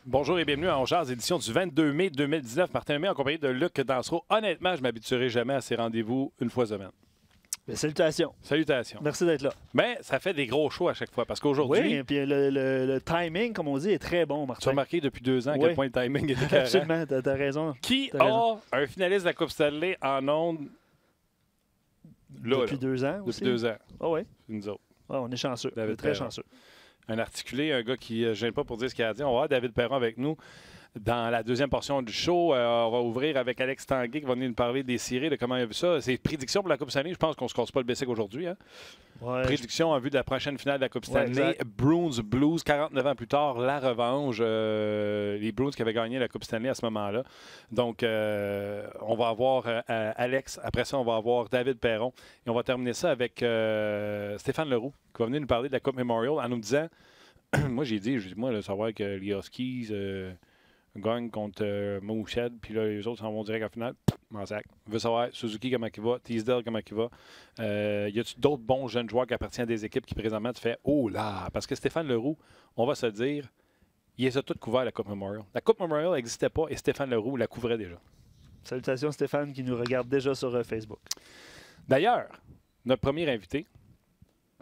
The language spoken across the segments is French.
Bonjour et bienvenue à On Jase, édition du 22 mai 2019. Martin Lemay en compagnie de Luc Dansereau. Honnêtement, je ne m'habituerai jamais à ces rendez-vous une fois semaine. Bien, salutations. Salutations. Merci d'être là. Mais ça fait des gros shows à chaque fois parce qu'aujourd'hui. Oui, et puis le timing, comme on dit, est très bon, Martin. Tu as remarqué depuis 2 ans à quel point le timing était carré. Absolument, tu as raison. Qui a un finaliste de la Coupe Stanley en ondes depuis 2 ans aussi? Depuis 2 ans. Ah oui? C'est nous autres. Ah, on est chanceux. On est très chanceux. Un articulé, un gars qui ne gêne pas pour dire ce qu'il a dit. On va avoir David Perron avec nous dans la deuxième portion du show. On va ouvrir avec Alex Tanguay qui va venir nous parler des séries, de comment il a vu ça. C'est prédiction pour la Coupe Stanley. Je pense qu'on ne se casse pas le bessic aujourd'hui. Hein? Ouais, prédiction en vue de la prochaine finale de la Coupe Stanley. Bruins Blues, 49 ans plus tard, la revanche. Les Bruins qui avaient gagné la Coupe Stanley à ce moment-là. Donc, on va avoir Alex. Après ça, on va avoir David Perron. Et on va terminer ça avec Stéphane Leroux qui va venir nous parler de la Coupe Memorial en nous disant, moi j'ai dit, là, savoir que les Huskies gagnent contre Moosehead, puis là, les autres s'en vont direct en finale. M'en sac. Je veux savoir Suzuki comment il va, Teasdale comment il va. Y a-t-il d'autres bons jeunes joueurs qui appartiennent à des équipes qui présentement te fait oh là, parce que Stéphane Leroux, on va se dire, il les a toutes couverts la Coupe Memorial. La Coupe Memorial n'existait pas et Stéphane Leroux la couvrait déjà. Salutations Stéphane qui nous regarde déjà sur Facebook. D'ailleurs, notre premier invité,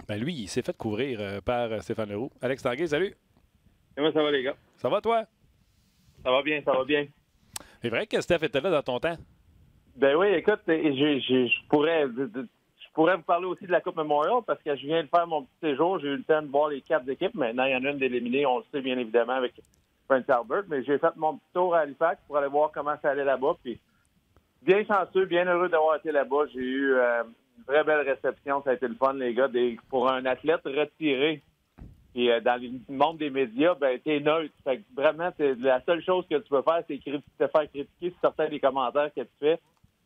ben lui, il s'est fait couvrir par Stéphane Leroux. Alex Tanguay, salut. Comment ça va, les gars? Ça va, toi? Ça va bien, ça va bien. C'est vrai que Steph était là dans ton temps? Ben oui, écoute, je pourrais vous parler aussi de la Coupe Memorial parce que je viens de faire mon petit séjour. J'ai eu le temps de voir les 4 équipes. Maintenant, il y en a une d'éliminée, on le sait bien évidemment, avec Prince Albert. Mais j'ai fait mon petit tour à Halifax pour aller voir comment ça allait là-bas. Puis bien chanceux, bien heureux d'avoir été là-bas. J'ai eu une vraie belle réception. Ça a été le fun, les gars. Pour un athlète retiré et dans le monde des médias, ben t'es neutre. Fait que vraiment, la seule chose que tu peux faire, c'est te faire critiquer sur certains des commentaires que tu fais.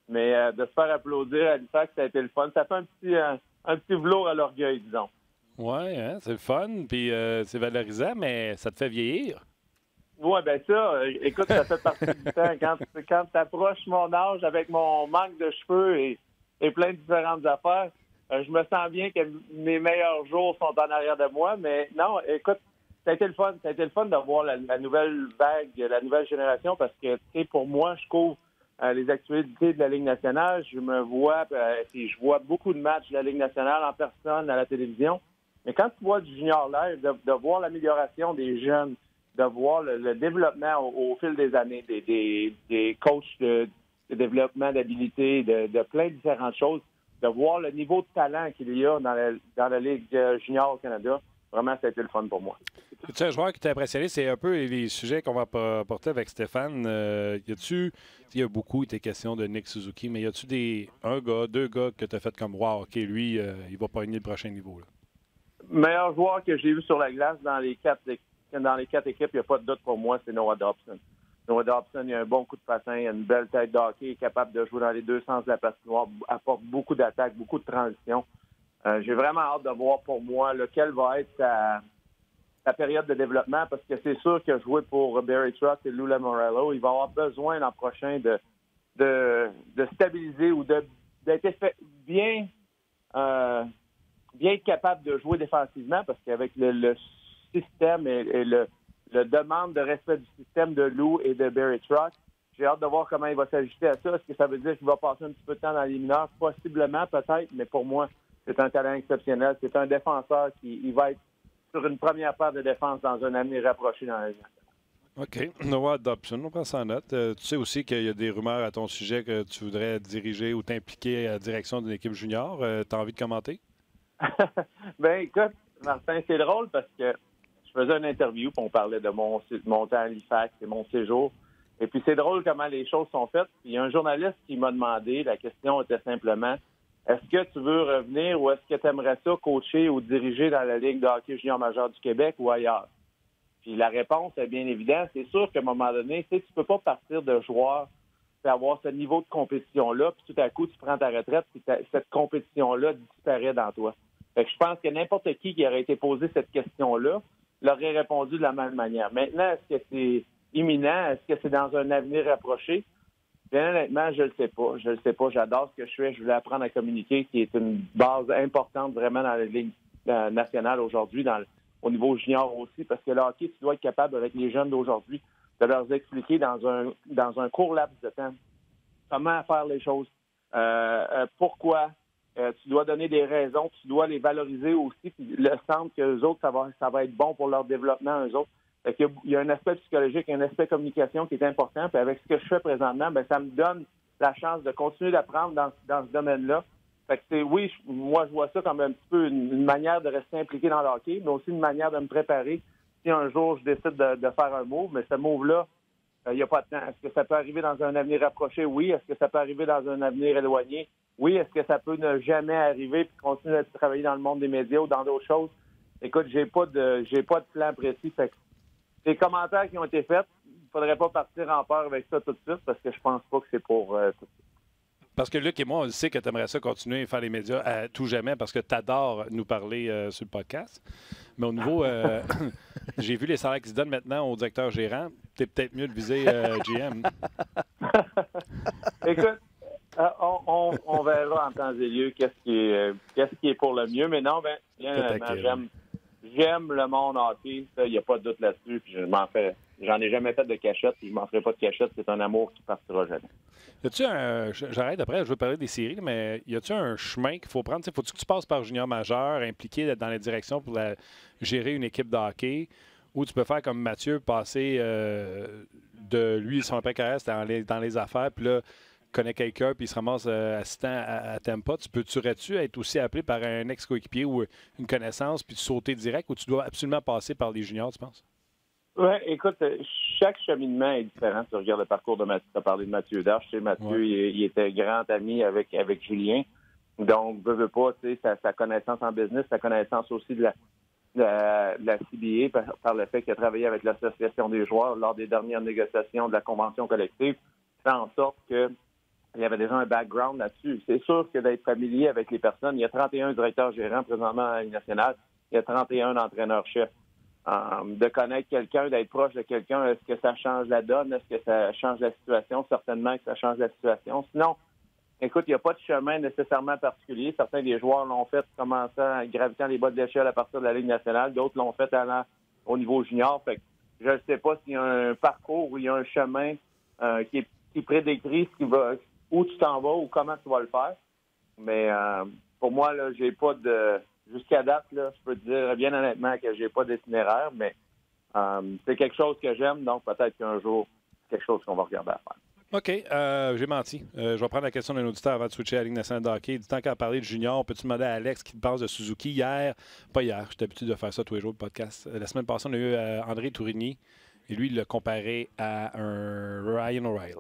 Mais de se faire applaudir à Halifax, ça a été le fun. Ça fait un petit velours à l'orgueil, disons. Oui, hein, c'est le fun, puis c'est valorisant, mais ça te fait vieillir. Oui, bien ça, écoute, ça fait partie du temps. Quand tu approches mon âge avec mon manque de cheveux et plein de différentes affaires, je me sens bien que mes meilleurs jours sont en arrière de moi. Mais non, écoute, ça a été le fun. Ça a été le fun de voir la nouvelle vague, la nouvelle génération, parce que, tu sais, pour moi, je couvre les actualités de la Ligue nationale. Je me vois, et je vois beaucoup de matchs de la Ligue nationale en personne, à la télévision. Mais quand tu vois du junior live, de voir l'amélioration des jeunes, de voir le développement au fil des années, des coachs de développement d'habilité, de plein de différentes choses, de voir le niveau de talent qu'il y a dans la Ligue junior au Canada, vraiment, ça a été le fun pour moi. Tu sais, un joueur qui t'a impressionné, c'est un peu les sujets qu'on va porter avec Stéphane. Il y a beaucoup été question de Nick Suzuki, mais y a-tu un gars, 2 gars que tu as fait comme wow, OK, lui, il va pogner le prochain niveau, là? Meilleur joueur que j'ai vu sur la glace dans les 4 équipes, il n'y a pas de doute pour moi, c'est Noah Dobson. Noah Dobson, il a un bon coup de patin, il a une belle tête de hockey, il est capable de jouer dans les 2 sens de la patinoire, apporte beaucoup d'attaques, beaucoup de transitions. J'ai vraiment hâte de voir pour moi quelle va être sa période de développement, parce que c'est sûr que jouer pour Barry Trotz et Lou Lamoriello, il va avoir besoin l'an prochain de stabiliser ou d'être bien être capable de jouer défensivement, parce qu'avec le système et le demande de respect du système de Lou et de Barry Trotz, j'ai hâte de voir comment il va s'ajuster à ça. Est-ce que ça veut dire qu'il va passer un petit peu de temps dans les mineurs? Possiblement, peut-être, mais pour moi, c'est un talent exceptionnel. C'est un défenseur qui va être sur une première paire de défense dans un avenir rapproché dans la Ligue. OK. Noah Dobson, on prend ça en note. Tu sais aussi qu'il y a des rumeurs à ton sujet que tu voudrais diriger ou t'impliquer à la direction d'une équipe junior. Tu as envie de commenter? Ben écoute, Martin, c'est drôle parce que je faisais une interview puis on parlait de mon temps à Halifax et mon séjour. Et puis c'est drôle comment les choses sont faites. Puis il y a un journaliste qui m'a demandé, la question était simplement, est-ce que tu veux revenir ou est-ce que tu aimerais ça coacher ou diriger dans la Ligue de hockey junior majeur du Québec ou ailleurs? Puis la réponse est bien évidente. C'est sûr qu'à un moment donné, tu peux pas partir de joueur et avoir ce niveau de compétition-là, puis tout à coup, tu prends ta retraite, puis cette compétition-là disparaît dans toi. Fait que je pense que n'importe qui aurait été posé cette question-là l'aurait répondu de la même manière. Maintenant, est-ce que c'est imminent? Est-ce que c'est dans un avenir rapproché? Bien honnêtement, je le sais pas. Je le sais pas. J'adore ce que je fais. Je voulais apprendre à communiquer, qui est une base importante vraiment dans la Ligue nationale aujourd'hui, dans au niveau junior aussi, parce que le hockey, tu dois être capable, avec les jeunes d'aujourd'hui, de leur expliquer dans un court laps de temps comment faire les choses, pourquoi. Tu dois donner des raisons, tu dois les valoriser aussi, puis le sentir qu'eux autres, ça va être bon pour leur développement, eux autres. Fait qu'il y a un aspect psychologique, un aspect communication qui est important. Puis avec ce que je fais présentement, ben ça me donne la chance de continuer d'apprendre dans ce domaine-là. Fait que oui, moi je vois ça comme un petit peu une manière de rester impliqué dans le hockey, mais aussi une manière de me préparer si un jour je décide de faire un move. Mais ce move-là, il n'y a pas de temps. Est-ce que ça peut arriver dans un avenir rapproché? Oui. Est-ce que ça peut arriver dans un avenir éloigné? Oui. Est-ce que ça peut ne jamais arriver puis continuer à travailler dans le monde des médias ou dans d'autres choses? Écoute, j'ai pas de plan précis. Fait que les commentaires qui ont été faits, il ne faudrait pas partir en peur avec ça tout de suite parce que je pense pas que c'est pour tout de suite. Parce que Luc et moi, on sait que tu aimerais ça continuer à faire les médias à tout jamais parce que tu adores nous parler sur le podcast. Mais au niveau, j'ai vu les salaires qui se donnent maintenant au directeur gérant. Tu es peut-être mieux de viser GM. Écoute, on verra en temps et lieu qu'est-ce qui est pour le mieux. Mais non, j'aime le monde hockey. Il n'y a pas de doute là-dessus. Puis j'en ai jamais fait de cachette. Puis je m'en ferai pas de cachette. C'est un amour qui partira jamais. Y a-tu j'arrête après, je veux parler des séries, mais y a-tu un chemin qu'il faut prendre? Faut-tu que tu passes par junior majeur, impliqué dans les directions pour gérer une équipe de hockey, ou tu peux faire comme Mathieu, passer de lui, son après-carrière, c'était dans les affaires, puis là, connaît quelqu'un, puis il se ramasse assistant à Tampa. Pourrais-tu être aussi appelé par un ex-coéquipier ou une connaissance, puis sauter direct, ou tu dois absolument passer par les juniors, tu penses? Oui, écoute, chaque cheminement est différent. Tu regardes le parcours de Mathieu. Tu as parlé de Mathieu Darche. Tu sais, Mathieu, il était grand ami avec Julien. Donc, veut pas, tu sais, sa connaissance en business, sa connaissance aussi de la CBA par le fait qu'il a travaillé avec l'Association des joueurs lors des dernières négociations de la convention collective, fait en sorte qu'il y avait déjà un background là-dessus. C'est sûr que d'être familier avec les personnes, il y a 31 directeurs gérants présentement à la Ligue nationale, il y a 31 entraîneurs-chefs. De connaître quelqu'un, d'être proche de quelqu'un, est-ce que ça change la donne? Est-ce que ça change la situation? Certainement que ça change la situation. Sinon, écoute, il n'y a pas de chemin nécessairement particulier. Certains des joueurs l'ont fait commençant, gravitant les bas de l'échelle à partir de la Ligue nationale. D'autres l'ont fait allant au niveau junior. Fait que je ne sais pas s'il y a un parcours ou il y a un chemin qui prédécrit où tu t'en vas ou comment tu vas le faire. Mais pour moi, là, j'ai pas de... Jusqu'à date, là, je peux te dire bien honnêtement que j'ai pas d'itinéraire, mais c'est quelque chose que j'aime, donc peut-être qu'un jour, c'est quelque chose qu'on va regarder à faire. OK, j'ai menti. Je vais prendre la question d'un auditeur avant de switcher à la Ligue nationale de hockey. Du temps qu'à parler de junior, peux-tu demander à Alex qui pense de Suzuki pas hier, j'étais habitué de faire ça tous les jours, le podcast. La semaine passée, on a eu André Tourigny, et lui, il l'a comparé à un Ryan O'Reilly.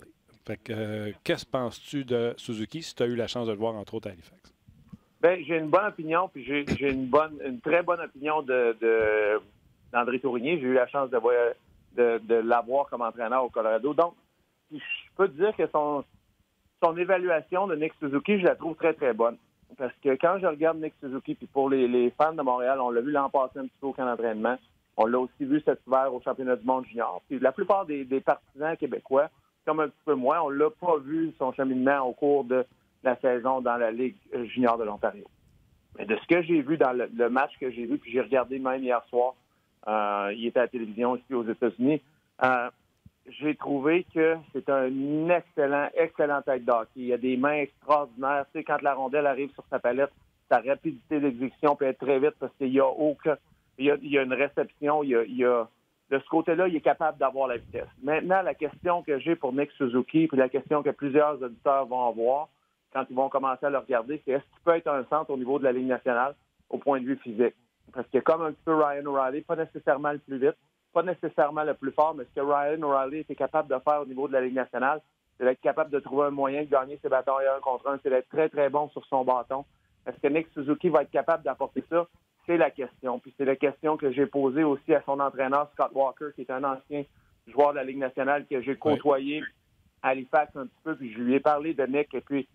Fait que, qu'est-ce que penses-tu de Suzuki si tu as eu la chance de le voir, entre autres, à Halifax? Bien, j'ai une bonne opinion, puis j'ai une très bonne opinion d'André Tourigny. J'ai eu la chance de l'avoir comme entraîneur au Colorado. Donc, je peux te dire que son évaluation de Nick Suzuki, je la trouve très, très bonne. Parce que quand je regarde Nick Suzuki, puis pour les fans de Montréal, on l'a vu l'an passé un petit peu au camp d'entraînement. On l'a aussi vu cet hiver au championnat du monde junior. Puis la plupart des partisans québécois, comme un petit peu moins, on l'a pas vu son cheminement au cours de la saison dans la Ligue junior de l'Ontario. Mais de ce que j'ai vu dans le match que j'ai vu, puis j'ai regardé même hier soir, il était à la télévision ici aux États-Unis, j'ai trouvé que c'est un excellent tête d'hockey. Il a des mains extraordinaires. Tu sais, quand la rondelle arrive sur sa palette, sa rapidité d'exécution peut être très vite parce qu'il y a une réception, de ce côté-là, il est capable d'avoir la vitesse. Maintenant, la question que j'ai pour Nick Suzuki, puis la question que plusieurs auditeurs vont avoir, quand ils vont commencer à le regarder, c'est est-ce qu'il peut être un centre au niveau de la Ligue nationale au point de vue physique? Parce que comme un petit peu Ryan O'Reilly, pas nécessairement le plus vite, pas nécessairement le plus fort, mais ce que Ryan O'Reilly était capable de faire au niveau de la Ligue nationale, c'est d'être capable de trouver un moyen de gagner ses batailles 1 contre 1, c'est d'être très, très bon sur son bâton. Est-ce que Nick Suzuki va être capable d'apporter ça? C'est la question. Puis c'est la question que j'ai posée aussi à son entraîneur, Scott Walker, qui est un ancien joueur de la Ligue nationale que j'ai côtoyé à Halifax un petit peu, puis je lui ai parlé de Nick, et puis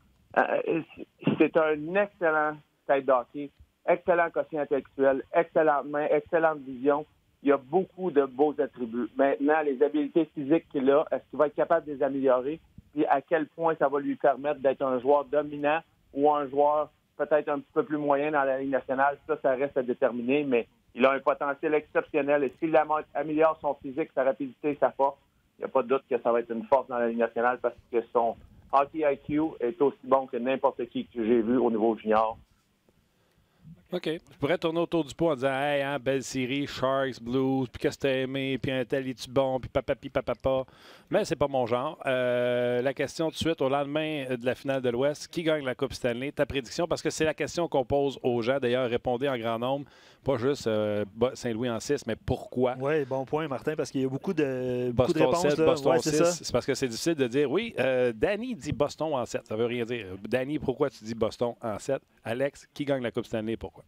c'est un excellent tête d'hockey, excellent quotient intellectuel, excellente main, excellente vision. Il y a beaucoup de beaux attributs. Maintenant, les habiletés physiques qu'il a, est-ce qu'il va être capable de les améliorer? Puis à quel point ça va lui permettre d'être un joueur dominant ou un joueur peut-être un petit peu plus moyen dans la Ligue nationale? Ça reste à déterminer, mais Il a un potentiel exceptionnel. Et s'il améliore son physique, sa rapidité, sa force, il n'y a pas de doute que ça va être une force dans la Ligue nationale parce que son hockey IQ est aussi bon que n'importe qui que j'ai vu au niveau junior. OK. Je pourrais tourner autour du pot en disant hey, hein, belle série, Sharks, Blues, puis qu'est-ce que t'as aimé, puis un tel est-tu bon, puis papa. Mais c'est pas mon genre. La question tout de suite, au lendemain de la finale de l'Ouest, qui gagne la Coupe Stanley? Ta prédiction, parce que c'est la question qu'on pose aux gens. D'ailleurs, répondez en grand nombre. Pas juste Saint-Louis en 6, mais pourquoi? Oui, bon point, Martin, parce qu'il y a beaucoup de Boston réponses. 7, Boston 6. Ça. C'est parce que c'est difficile de dire oui. Danny dit Boston en 7. Ça veut rien dire. Danny, pourquoi tu dis Boston en 7? Alex, qui gagne la Coupe Stanley? Pourquoi?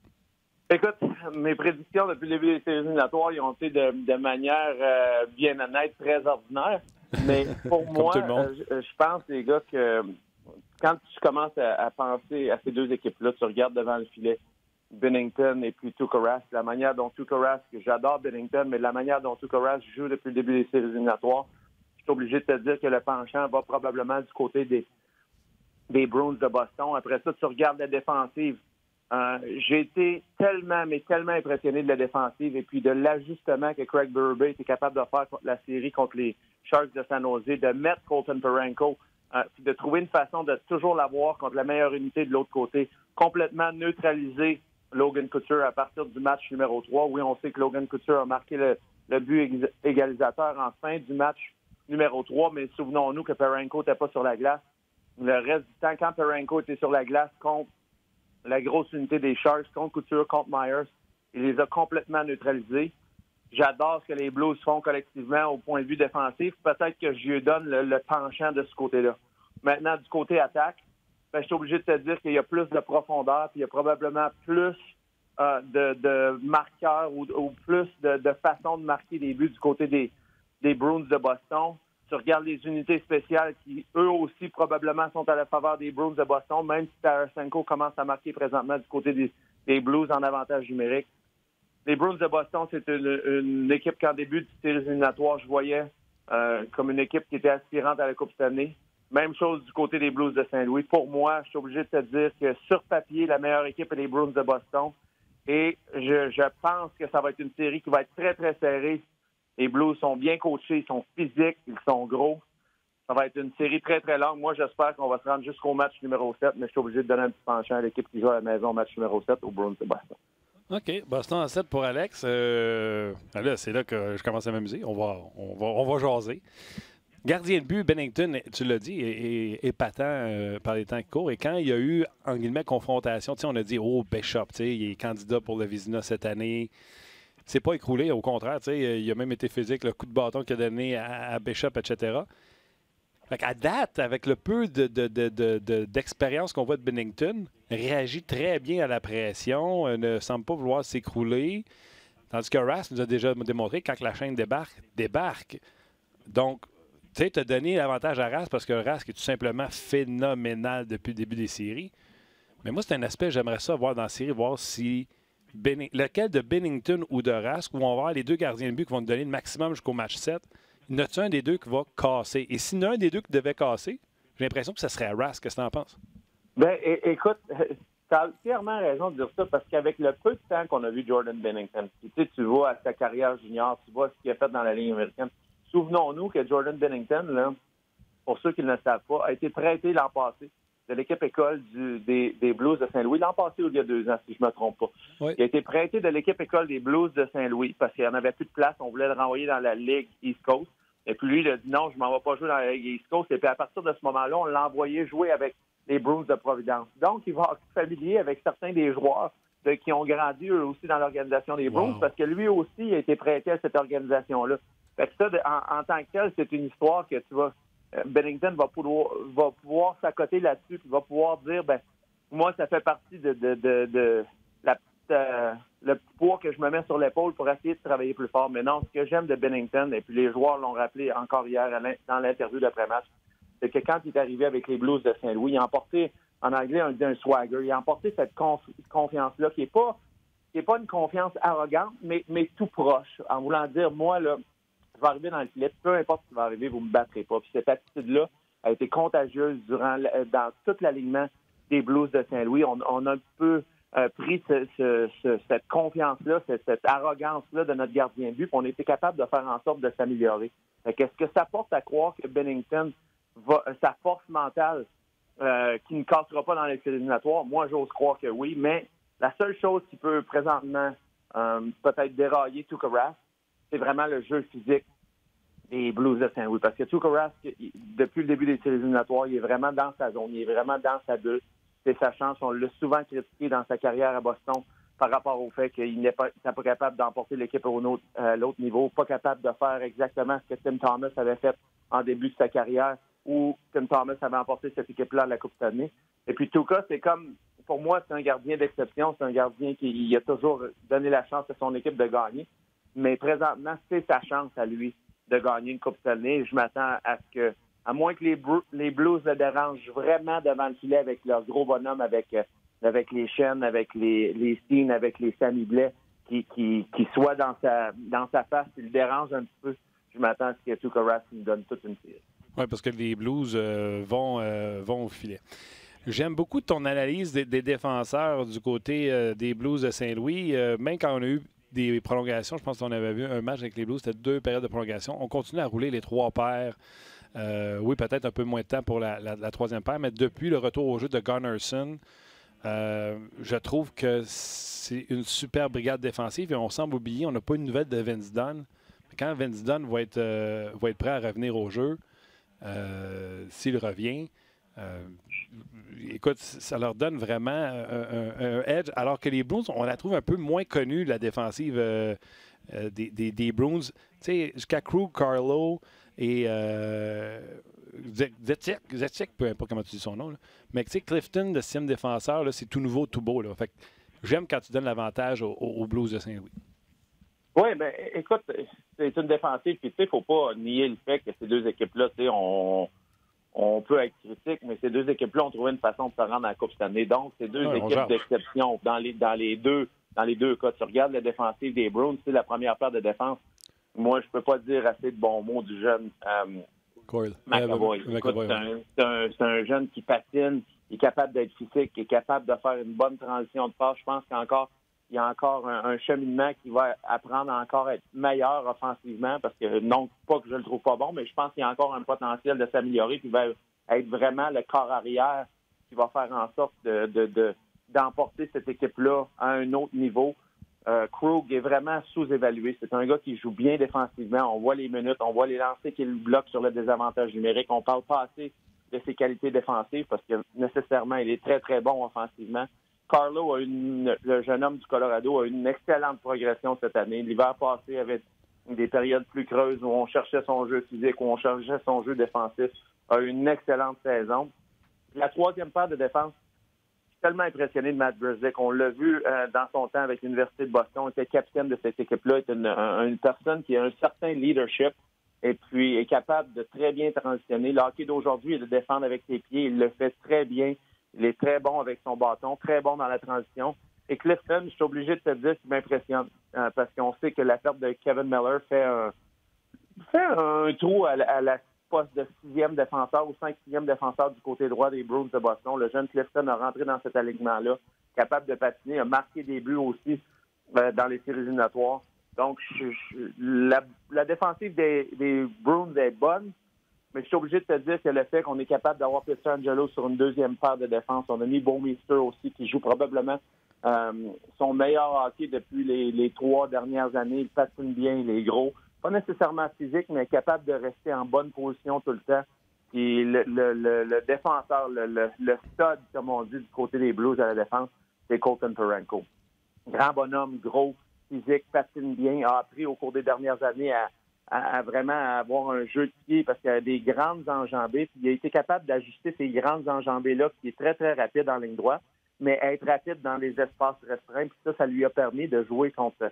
Écoute, mes prédictions depuis le début des séries éliminatoires, ils ont été de manière bien honnête, très ordinaire. Mais pour moi, je pense, les gars, que quand tu commences à penser à ces deux équipes-là, tu regardes devant le filet Binnington et puis Tuukka Rask, la manière dont Tuukka Rask, j'adore Binnington, mais la manière dont Tuukka Rask joue depuis le début des séries éliminatoires, je suis obligé de te dire que le penchant va probablement du côté des Bruins de Boston. Après ça, tu regardes la défensive. J'ai été tellement impressionné de la défensive et puis de l'ajustement que Craig Berube était capable de faire contre la série contre les Sharks de San Jose, de mettre Colton Parayko, puis de trouver une façon de toujours l'avoir contre la meilleure unité de l'autre côté, complètement neutraliser Logan Couture à partir du match numéro 3. Oui, on sait que Logan Couture a marqué le but égalisateur en fin du match numéro 3, mais souvenons-nous que Parayko n'était pas sur la glace. Le reste du temps, quand Parayko était sur la glace contre la grosse unité des Sharks, contre Couture, contre Myers, il les a complètement neutralisés. J'adore ce que les Blues font collectivement au point de vue défensif. Peut-être que je lui donne le penchant de ce côté-là. Maintenant, du côté attaque, je suis obligé de te dire qu'il y a plus de profondeur, puis il y a probablement plus de marqueurs ou plus de façons de marquer des buts du côté des Bruins de Boston. Tu regardes les unités spéciales qui, eux aussi, probablement sont à la faveur des Bruins de Boston, même si Tarasenko commence à marquer présentement du côté des Blues en avantage numérique. Les Bruins de Boston, c'est une équipe qu'en début de séries éliminatoires, je voyais comme une équipe qui était aspirante à la Coupe Stanley. Même chose du côté des Blues de Saint-Louis. Pour moi, je suis obligé de te dire que sur papier, la meilleure équipe est les Bruins de Boston. Et je pense que ça va être une série qui va être très, très serrée. Les Blues sont bien coachés, ils sont physiques, ils sont gros. Ça va être une série très, très longue. Moi, j'espère qu'on va se rendre jusqu'au match numéro 7, mais je suis obligé de donner un petit penchant à l'équipe qui joue à la maison, match numéro 7, aux Bruins de Boston. OK. Boston en 7 pour Alex. Là, c'est là que je commence à m'amuser. On va jaser. Gardien de but, Binnington, tu l'as dit, est épatant par les temps qui courent. Et quand il y a eu, en guillemets, confrontation, on a dit, Bishop, il est candidat pour le Vizina cette année. C'est pas écroulé, au contraire. Il a même été physique, le coup de bâton qu'il a donné à Bishop, etc. Fait qu'à date, avec le peu d'expérience qu'on voit de Binnington, réagit très bien à la pression, ne semble pas vouloir s'écrouler. Tandis que Rask nous a déjà démontré que quand la chaîne débarque. Donc, tu sais, tu as donné l'avantage à Rask parce que Rask est tout simplement phénoménal depuis le début des séries. Mais moi, c'est un aspect, j'aimerais ça voir dans la série, voir si lequel de Binnington ou de Rask, où on va avoir les deux gardiens de but qui vont nous donner le maximum jusqu'au match 7. Y en a-t-il un des deux qui va casser? Et s'il y en a un des deux qui devait casser, j'ai l'impression que ce serait Rask. Qu'est-ce que tu en penses? Bien, écoute, tu as entièrement raison de dire ça parce qu'avec le peu de temps qu'on a vu Jordan Binnington, tu vois à sa carrière junior, tu vois ce qu'il a fait dans la Ligue américaine. Souvenons-nous que Jordan Binnington, là, pour ceux qui ne le savent pas, a été prêté l'an passé de l'équipe école des Blues de Saint-Louis. L'an passé, il y a 2 ans, si je ne me trompe pas. Oui. Il a été prêté de l'équipe école des Blues de Saint-Louis parce qu'il n'y en avait plus de place. On voulait le renvoyer dans la Ligue East Coast. Et puis lui, il a dit non, je ne m'en vais pas jouer dans la Ligue East Coast. Et puis à partir de ce moment-là, on l'a envoyé jouer avec les Bruins de Providence. Donc, il va être familier avec certains des joueurs qui ont grandi eux aussi dans l'organisation des Bruins parce que lui aussi a été prêté à cette organisation-là. Fait que ça, en tant que tel, c'est une histoire que tu vas... Binnington va pouvoir s'accoter là-dessus, puis va pouvoir dire, moi, ça fait partie de le poids que je me mets sur l'épaule pour essayer de travailler plus fort. Mais non, ce que j'aime de Binnington, et puis les joueurs l'ont rappelé encore hier dans l'interview d'après-match, c'est que quand il est arrivé avec les Blues de Saint-Louis, il a emporté, en anglais, on dit un swagger, il a emporté cette confiance-là, qui est pas une confiance arrogante, mais tout proche, en voulant dire, moi, là, je vais arriver dans le filet, peu importe ce qui va arriver, vous ne me battrez pas. Puis cette attitude-là a été contagieuse dans tout l'alignement des Blues de Saint-Louis. On a un peu pris cette confiance-là, cette arrogance-là de notre gardien de but, puis on était capable de faire en sorte de s'améliorer. Qu'est-ce que ça porte à croire que Binnington, sa force mentale, qui ne cassera pas dans les éliminatoires? Moi, j'ose croire que oui, mais la seule chose qui peut présentement peut-être dérailler Tuukka Rask, c'est vraiment le jeu physique des Blues de Saint-Louis. Parce que Tuukka Rask, depuis le début des séries éliminatoires, il est vraiment dans sa zone, il est vraiment dans sa bulle. C'est sa chance. On l'a souvent critiqué dans sa carrière à Boston par rapport au fait qu'il n'est pas capable d'emporter l'équipe à l'autre niveau, pas capable de faire exactement ce que Tim Thomas avait fait en début de sa carrière, où Tim Thomas avait emporté cette équipe-là à la Coupe Stanley. Et puis Tuukka, c'est comme, pour moi, c'est un gardien d'exception, c'est un gardien qui a toujours donné la chance à son équipe de gagner. Mais présentement, c'est sa chance à lui de gagner une Coupe Stanley. Je m'attends à ce que, à moins que les Blues le dérangent vraiment devant le filet avec leur gros bonhomme, avec les Shen, avec les Steen, avec les Sammy Blais, qui soient dans sa face, qui le dérange un petit peu. Je m'attends à ce que Tuukka Rask nous donne toute une série. Oui, parce que les Blues vont au filet. J'aime beaucoup ton analyse des défenseurs du côté des Blues de Saint-Louis. Même quand on a eu des prolongations, je pense qu'on avait vu un match avec les Blues, c'était 2 périodes de prolongation. On continue à rouler les 3 paires. Oui, peut-être un peu moins de temps pour la troisième paire, mais depuis le retour au jeu de Gunnarsson, je trouve que c'est une super brigade défensive et on semble oublier, on n'a pas une nouvelle de Vince Dunn. Quand Vince Dunn va être prêt à revenir au jeu, s'il revient, écoute, ça leur donne vraiment un edge, alors que les Bruins, on la trouve un peu moins connue, la défensive des Bruins. Tu sais, jusqu'à Krug, Carlo et Zetchik, peu importe comment tu dis son nom, là. Mais tu sais, Clifton, le 6e défenseur, là, c'est tout nouveau, tout beau. Là. Fait que j'aime quand tu donnes l'avantage aux Blues de Saint-Louis. Oui, bien, écoute, c'est une défensive, puis tu sais, il ne faut pas nier le fait que ces deux équipes-là, tu sais, on peut être critique, mais ces deux équipes-là ont trouvé une façon de se rendre à la Coupe cette année. Donc, c'est deux équipes d'exception dans les deux cas. Tu regardes la défensive des Bruins, c'est la première paire de défense. Moi, je peux pas dire assez de bons mots du jeune McAvoy. C'est un jeune qui patine, qui est capable d'être physique, qui est capable de faire une bonne transition de passe. Je pense qu'il y a encore un cheminement qui va apprendre à encore être meilleur offensivement, parce que non pas que je le trouve pas bon, mais je pense qu'il y a encore un potentiel de s'améliorer, qui va être vraiment le corps arrière qui va faire en sorte d'emporter cette équipe-là à un autre niveau. Krug est vraiment sous-évalué. C'est un gars qui joue bien défensivement. On voit les minutes, on voit les lancers qu'il bloque sur le désavantage numérique. On parle pas assez de ses qualités défensives parce que nécessairement, il est très, très bon offensivement. Carlo, le jeune homme du Colorado, a eu une excellente progression cette année. L'hiver passé, avait des périodes plus creuses où on cherchait son jeu physique, où on cherchait son jeu défensif. A eu une excellente saison. La troisième paire de défense, tellement impressionné de Matt Grzelcyk. On l'a vu dans son temps avec l'Université de Boston. Il était capitaine de cette équipe-là. Il est une personne qui a un certain leadership et puis est capable de très bien transitionner. Le hockey d'aujourd'hui est de défendre avec ses pieds. Il le fait très bien. Il est très bon avec son bâton, très bon dans la transition. Et Clifton, je suis obligé de te dire qu'il m'impressionne parce qu'on sait que la perte de Kevin Miller fait un trou à la poste de 6e défenseur ou 5e défenseur du côté droit des Bruins de Boston. Le jeune Clifton a rentré dans cet alignement-là, capable de patiner, a marqué des buts aussi dans les séries éliminatoires. Donc, la défensive des Bruins est bonne, mais je suis obligé de te dire que le fait qu'on est capable d'avoir Pietrangelo sur une deuxième paire de défense, on a mis Bouwmeester aussi, qui joue probablement son meilleur hockey depuis les 3 dernières années. Il patine bien, il est gros. Pas nécessairement physique, mais capable de rester en bonne position tout le temps. Puis le défenseur, le stud, comme on dit, du côté des Blues à la défense, c'est Colton Parayko. Grand bonhomme, gros, physique, patine bien, a appris au cours des dernières années à vraiment avoir un jeu de pied parce qu'il a des grandes enjambées. Puis il a été capable d'ajuster ces grandes enjambées-là, qui est très, très rapide en ligne droite, mais être rapide dans les espaces restreints. Puis ça lui a permis de jouer contre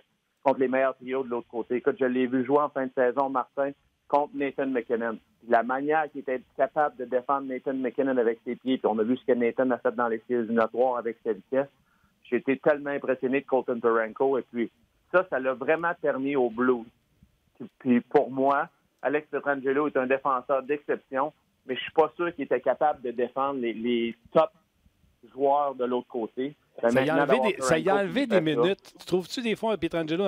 les meilleurs trios de l'autre côté. Écoute, je l'ai vu jouer en fin de saison, Martin, contre Nathan MacKinnon. La manière qu'il était capable de défendre Nathan MacKinnon avec ses pieds, puis on a vu ce que Nathan a fait dans les séries éliminatoires avec sa vitesse. J'ai été tellement impressionné de Colton Parayko. Et puis ça l'a vraiment permis aux Blues. Puis pour moi, Alex Pietrangelo est un défenseur d'exception, mais je suis pas sûr qu'il était capable de défendre les top joueurs de l'autre côté. Ça y a enlevé des minutes. Tu trouves-tu des fois, Pietrangelo,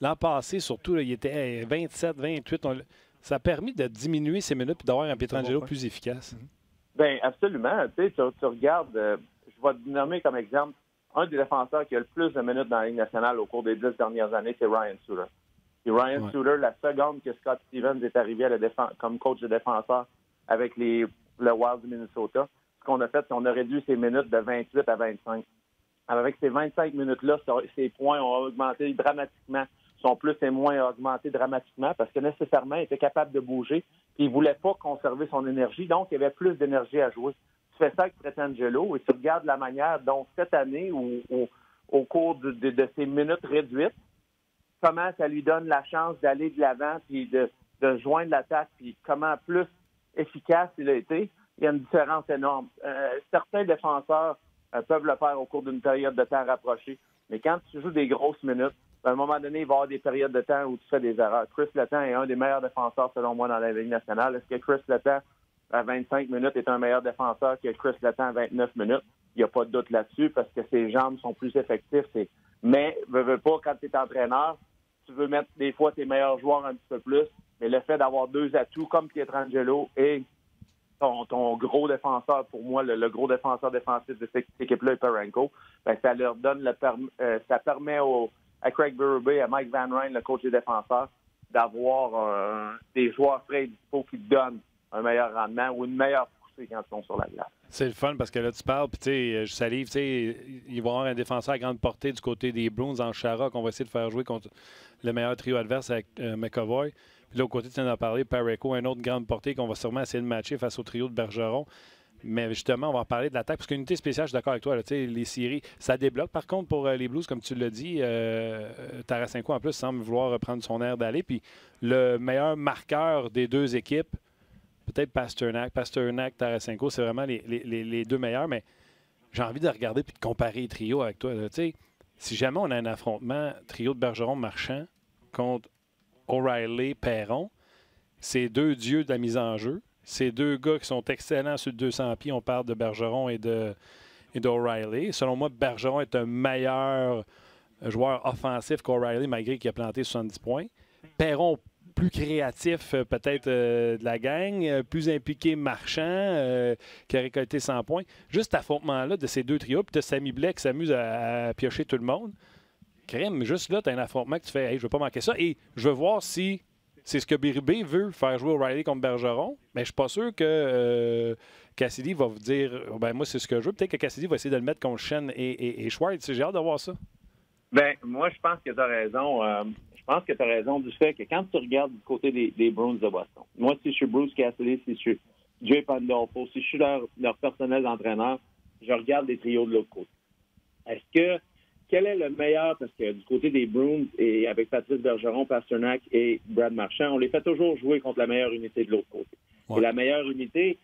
l'an passé, surtout, là, il était 27, 28. Ça a permis de diminuer ses minutes et d'avoir un Pietrangelo plus efficace. Bien, absolument. Tu regardes, je vais te nommer comme exemple, un des défenseurs qui a le plus de minutes dans la Ligue nationale au cours des 10 dernières années, c'est Ryan Suter. Et Ryan Suter, la seconde que Scott Stevens est arrivé comme coach de défenseur avec le Wild du Minnesota, ce qu'on a fait, c'est qu'on a réduit ses minutes de 28 à 25. Avec ces 25 minutes-là, ses points ont augmenté dramatiquement. Son plus et moins a augmenté dramatiquement parce que nécessairement, il était capable de bouger. Puis il ne voulait pas conserver son énergie, donc il y avait plus d'énergie à jouer. Tu fais ça avec Pietrangelo et tu regardes la manière dont cette année, au cours de ces minutes réduites, comment ça lui donne la chance d'aller de l'avant puis de joindre l'attaque, puis comment plus efficace il a été. Il y a une différence énorme. Certains défenseurs peuvent le faire au cours d'une période de temps rapprochée, mais quand tu joues des grosses minutes, à un moment donné, il va y avoir des périodes de temps où tu fais des erreurs. Chris Letang est un des meilleurs défenseurs, selon moi, dans la Ligue nationale. Est-ce que Chris Letang, à 25 minutes, est un meilleur défenseur que Chris Letang à 29 minutes? Il n'y a pas de doute là-dessus parce que ses jambes sont plus effectives. Mais, veux pas, quand tu es entraîneur, tu veux mettre des fois tes meilleurs joueurs un petit peu plus, mais le fait d'avoir deux atouts comme Pietrangelo et ton gros défenseur, pour moi, le gros défenseur défensif de cette équipe-là est Parayko, ben, ça leur donne ça permet à Craig Berube, à Mike Van Ryn, le coach des défenseurs, d'avoir des joueurs frais et dispo qui donnent un meilleur rendement ou une meilleure poussée quand ils sont sur la glace. C'est le fun parce que là, tu parles, puis tu sais, je salive, tu sais, il va y avoir un défenseur à grande portée du côté des Bruins en Chara qu'on va essayer de faire jouer contre le meilleur trio adverse avec McAvoy. Puis là, au côté, tu viens d'en parler, Parayko, un autre grande portée qu'on va sûrement essayer de matcher face au trio de Bergeron. Mais justement, on va en parler de l'attaque, parce qu'une unité spéciale, je suis d'accord avec toi, là, les séries, ça débloque. Par contre, pour les Blues, comme tu l'as dit, Tarasenko, en plus, semble vouloir reprendre son air d'aller. Puis le meilleur marqueur des deux équipes, peut-être Pasternak, Tarasenko, c'est vraiment les deux meilleurs. Mais j'ai envie de regarder et de comparer les trios avec toi. Si jamais on a un affrontement trio de Bergeron-Marchand contre O'Reilly-Perron, c'est deux dieux de la mise en jeu. Ces deux gars qui sont excellents sur le 200 pieds. On parle de Bergeron et d'O'Reilly. Selon moi, Bergeron est un meilleur joueur offensif qu'O'Reilly, malgré qu'il a planté 70 points. Perron, plus créatif peut-être de la gang, plus impliqué Marchand, qui a récolté 100 points. Juste cet affrontement-là de ces deux trios, puis tu as Samy Blais qui s'amuse à piocher tout le monde. Crème, juste là, tu as un affrontement que tu fais, hey, je ne veux pas manquer ça. Et je veux voir si c'est ce que Berube veut, faire jouer O'Reilly contre Bergeron. Mais je ne suis pas sûr que Cassidy va vous dire ben moi, c'est ce que je veux. Peut-être que Cassidy va essayer de le mettre contre Schenn et Schwartz. J'ai hâte de voir ça. Ben moi, je pense que tu as raison. Je pense que tu as raison du fait que quand tu regardes du côté des Bruins de Boston, moi, si je suis Bruce Cassidy, si je suis Jay Pandolfo, si je suis leur personnel d'entraîneur, je regarde les trios de l'autre côté. Quel est le meilleur? Parce que du côté des Bruins, et avec Patrice Bergeron, Pasternak et Brad Marchand, on les fait toujours jouer contre la meilleure unité de l'autre côté. Ouais. Et la meilleure unité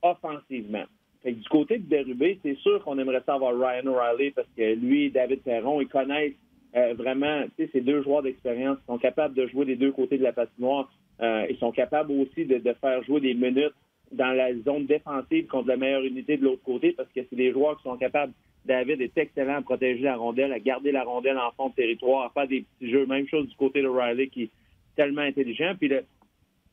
offensivement. Fait que du côté de Berube, c'est sûr qu'on aimerait savoir Ryan O'Reilly parce que lui et David Perron, ils connaissent vraiment, tu sais, ces deux joueurs d'expérience. Ils sont capables de jouer des deux côtés de la patinoire. Ils sont capables aussi de faire jouer des minutes dans la zone défensive contre la meilleure unité de l'autre côté parce que c'est des joueurs qui sont capables. David est excellent à protéger la rondelle, à garder la rondelle en fond de territoire, à faire des petits jeux. Même chose du côté de O'Reilly qui est tellement intelligent. Puis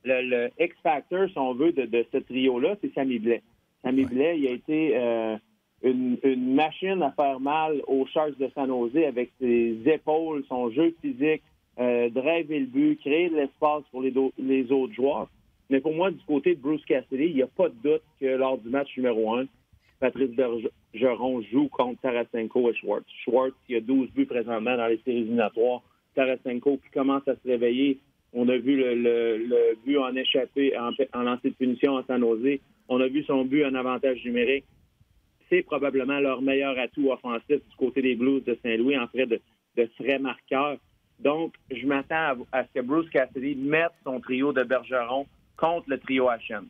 le X-Factor, si on veut, de ce trio-là, c'est Samy Blais. Samy Blais, il a été une machine à faire mal aux Sharks de San Jose avec ses épaules, son jeu physique, driver le but, créer de l'espace pour les autres joueurs. Mais pour moi, du côté de Bruce Cassidy, il n'y a pas de doute que lors du match numéro 1, Patrice Bergeron joue contre Tarasenko et Schwartz. Schwartz, qui a 12 buts présentement dans les séries éliminatoires. Tarasenko qui commence à se réveiller. On a vu le but en échappé, en lancer de punition à San Jose. On a vu son but en avantage numérique. C'est probablement leur meilleur atout offensif du côté des Blues de Saint-Louis en frais de frais marqueurs. Donc, je m'attends à ce que Bruce Cassidy mette son trio de Bergeron contre le trio HM.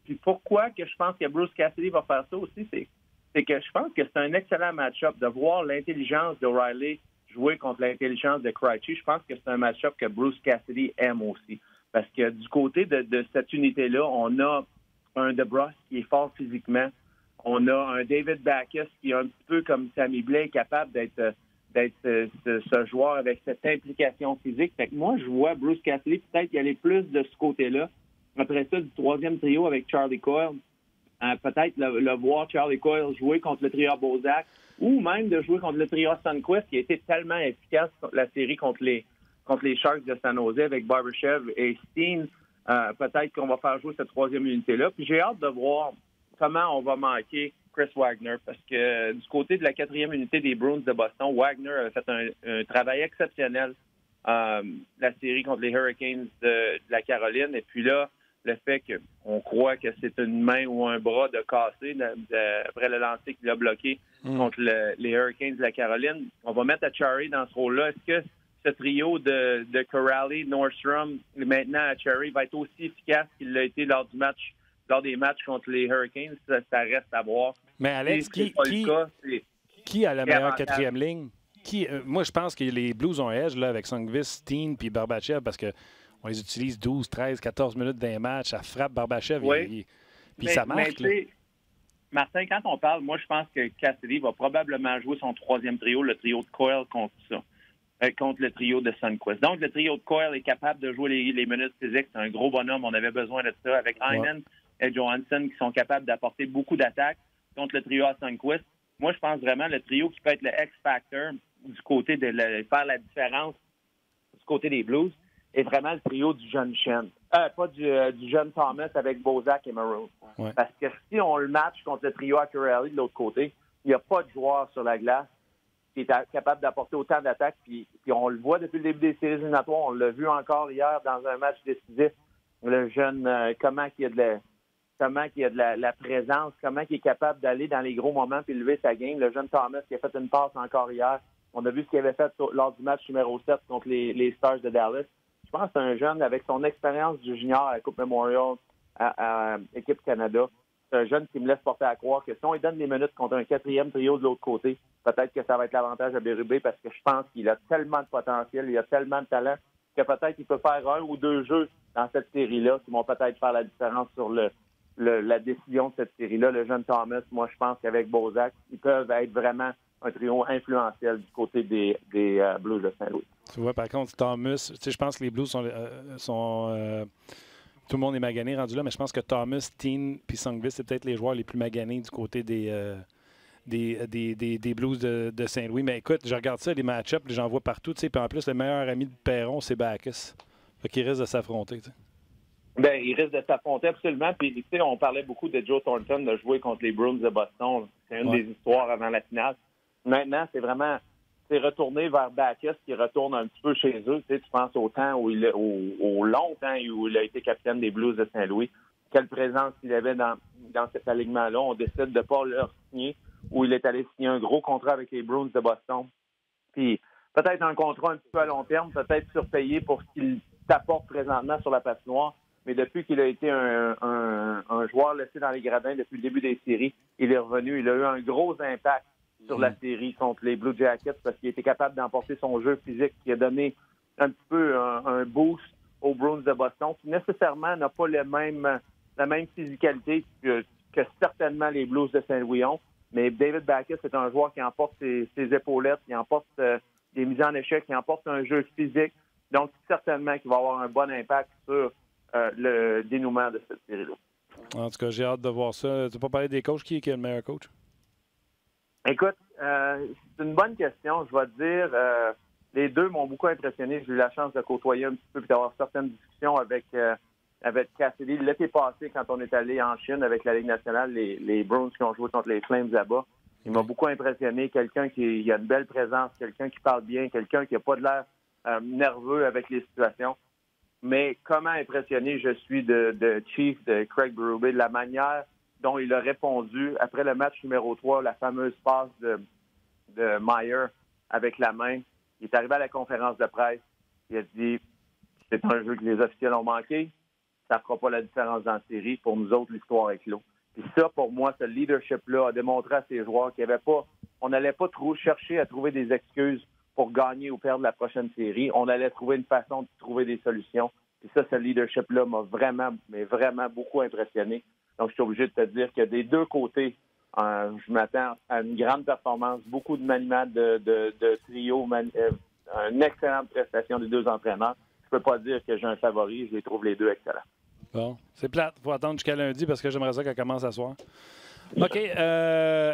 Puis pourquoi que je pense que Bruce Cassidy va faire ça aussi, c'est que je pense que c'est un excellent match-up de voir l'intelligence d'O'Reilly jouer contre l'intelligence de Krejci. Je pense que c'est un match-up que Bruce Cassidy aime aussi. Parce que du côté de cette unité-là, on a un DeBrusk qui est fort physiquement, On a un David Backes qui est un petit peu comme Sammy Blais, capable d'être ce joueur avec cette implication physique. Fait que moi, je vois Bruce Cassidy peut-être y aller plus de ce côté-là. Après ça, du troisième trio avec Charlie Coyle, peut-être le voir Charlie Coyle jouer contre le trio Bozak ou même de jouer contre le trio Sundqvist qui a été tellement efficace la série contre les Sharks de San Jose avec Barbashev et Steen. Peut-être qu'on va faire jouer cette troisième unité-là. Puis j'ai hâte de voir comment on va manquer Chris Wagner, parce que du côté de la quatrième unité des Bruins de Boston, Wagner a fait un travail exceptionnel la série contre les Hurricanes de la Caroline. Et puis là, le fait qu'on croit que c'est une main ou un bras de cassé après le lancer qu'il a bloqué contre les Hurricanes de la Caroline, on va mettre Acciari dans ce rôle-là. Est-ce que ce trio de Corrali, Nordstrom, maintenant Acciari va être aussi efficace qu'il l'a été lors des matchs contre les Hurricanes? Ça reste à voir. Mais Alex, qui a la meilleure quatrième ligne? Moi, je pense que les Blues ont un edge là, avec Sundqvist, Steen puis Barbashev parce qu'on les utilise 12, 13, 14 minutes d'un match. Ça frappe Barbashev. Puis ça marque. Martin, quand on parle, moi, je pense que Cassidy va probablement jouer son troisième trio, le trio de Coyle contre le trio de Sundqvist. Donc, le trio de Coyle est capable de jouer les minutes physiques. C'est un gros bonhomme. On avait besoin de ça avec Heinen et Johansson qui sont capables d'apporter beaucoup d'attaques contre le trio à Sundqvist. Moi, je pense vraiment le trio qui peut être le X-Factor du côté de faire la différence du côté des Blues est vraiment le trio du jeune Shen. Pas du jeune Thomas avec Bozak et Maroon. Ouais. Parce que si on le match contre le trio Acciari de l'autre côté, il n'y a pas de joueur sur la glace qui est capable d'apporter autant d'attaques. Puis on le voit depuis le début des séries éliminatoires. On l'a vu encore hier dans un match décisif. Le jeune, comment il y a de la présence, comment il est capable d'aller dans les gros moments puis lever sa game. Le jeune Thomas qui a fait une passe encore hier. On a vu ce qu'il avait fait lors du match numéro 7 contre les Stars de Dallas. Je pense que c'est un jeune avec son expérience du junior à la Coupe Memorial à Équipe Canada. C'est un jeune qui me laisse porter à croire que si on lui donne des minutes contre un quatrième trio de l'autre côté, peut-être que ça va être l'avantage à Berube parce que je pense qu'il a tellement de potentiel, il a tellement de talent que peut-être qu'il peut faire un ou deux jeux dans cette série-là qui vont peut-être faire la différence sur la décision de cette série-là. Le jeune Thomas, moi, je pense qu'avec Bozak, ils peuvent être vraiment un trio influentiel du côté des Blues de Saint-Louis. Tu vois, par contre, Thomas, je pense que les Blues sont tout le monde est magané rendu là, mais je pense que Thomas, Steen et Sundqvist, c'est peut-être les joueurs les plus maganés du côté des Blues de Saint-Louis. Mais écoute, je regarde ça, les match-ups, j'en vois partout. Puis en plus, le meilleur ami de Perron, c'est Backes. Fait qu'il risque de s'affronter. Bien, il risque de s'affronter absolument. Puis, on parlait beaucoup de Joe Thornton de jouer contre les Bruins de Boston. C'est une des histoires avant la finale. Maintenant, c'est vraiment retourné vers Backes qui retourne un petit peu chez eux. Tu penses au temps au long temps où il a été capitaine des Blues de Saint-Louis. Quelle présence il avait dans cet alignement-là. On décide de ne pas le signer, où il est allé signer un gros contrat avec les Bruins de Boston. Puis peut-être un contrat un petit peu à long terme, peut-être surpayé pour ce qu'il t'apporte présentement sur la patinoire. Mais depuis qu'il a été un joueur laissé dans les gradins depuis le début des séries, il est revenu. Il a eu un gros impact sur la série contre les Blue Jackets parce qu'il était capable d'emporter son jeu physique qui a donné un petit peu un boost aux Bruins de Boston qui nécessairement n'a pas la même physicalité que certainement les Blues de Saint-Louis ont. Mais David Backes, c'est un joueur qui emporte ses épaulettes, qui emporte des mises en échec, qui emporte un jeu physique. Donc, certainement qu'il va avoir un bon impact sur le dénouement de cette série-là. En tout cas, j'ai hâte de voir ça. Tu n'as pas parlé des coachs? Qui est le meilleur coach? Écoute, c'est une bonne question. Je vais te dire, les deux m'ont beaucoup impressionné. J'ai eu la chance de côtoyer un petit peu et d'avoir certaines discussions avec Cassidy. L'été passé, quand on est allé en Chine avec la Ligue nationale, les Bruins qui ont joué contre les Flames là-bas, il m'a beaucoup impressionné. Quelqu'un qui a une belle présence, quelqu'un qui parle bien, quelqu'un qui n'a pas de l'air nerveux avec les situations. Mais comment impressionné je suis de Chief, de Craig Berube, de la manière dont il a répondu après le match numéro 3, la fameuse passe de Meyer avec la main. Il est arrivé à la conférence de presse. Il a dit « C'est un jeu que les officiels ont manqué. Ça ne fera pas la différence dans la série. Pour nous autres, l'histoire est clos. » Puis ça, pour moi, ce leadership-là a démontré à ces joueurs on n'allait pas trop chercher à trouver des excuses pour gagner ou perdre la prochaine série. On allait trouver une façon de trouver des solutions. Puis ça, ce leadership-là m'a vraiment beaucoup impressionné. Donc, je suis obligé de te dire que des deux côtés Je m'attends à une grande performance, beaucoup de maniement de trio, une excellente prestation des deux entraîneurs. Je peux pas dire que j'ai un favori, je les trouve les deux excellents. Bon, c'est plate. Il faut attendre jusqu'à lundi parce que j'aimerais ça qu'elle commence à soir. OK.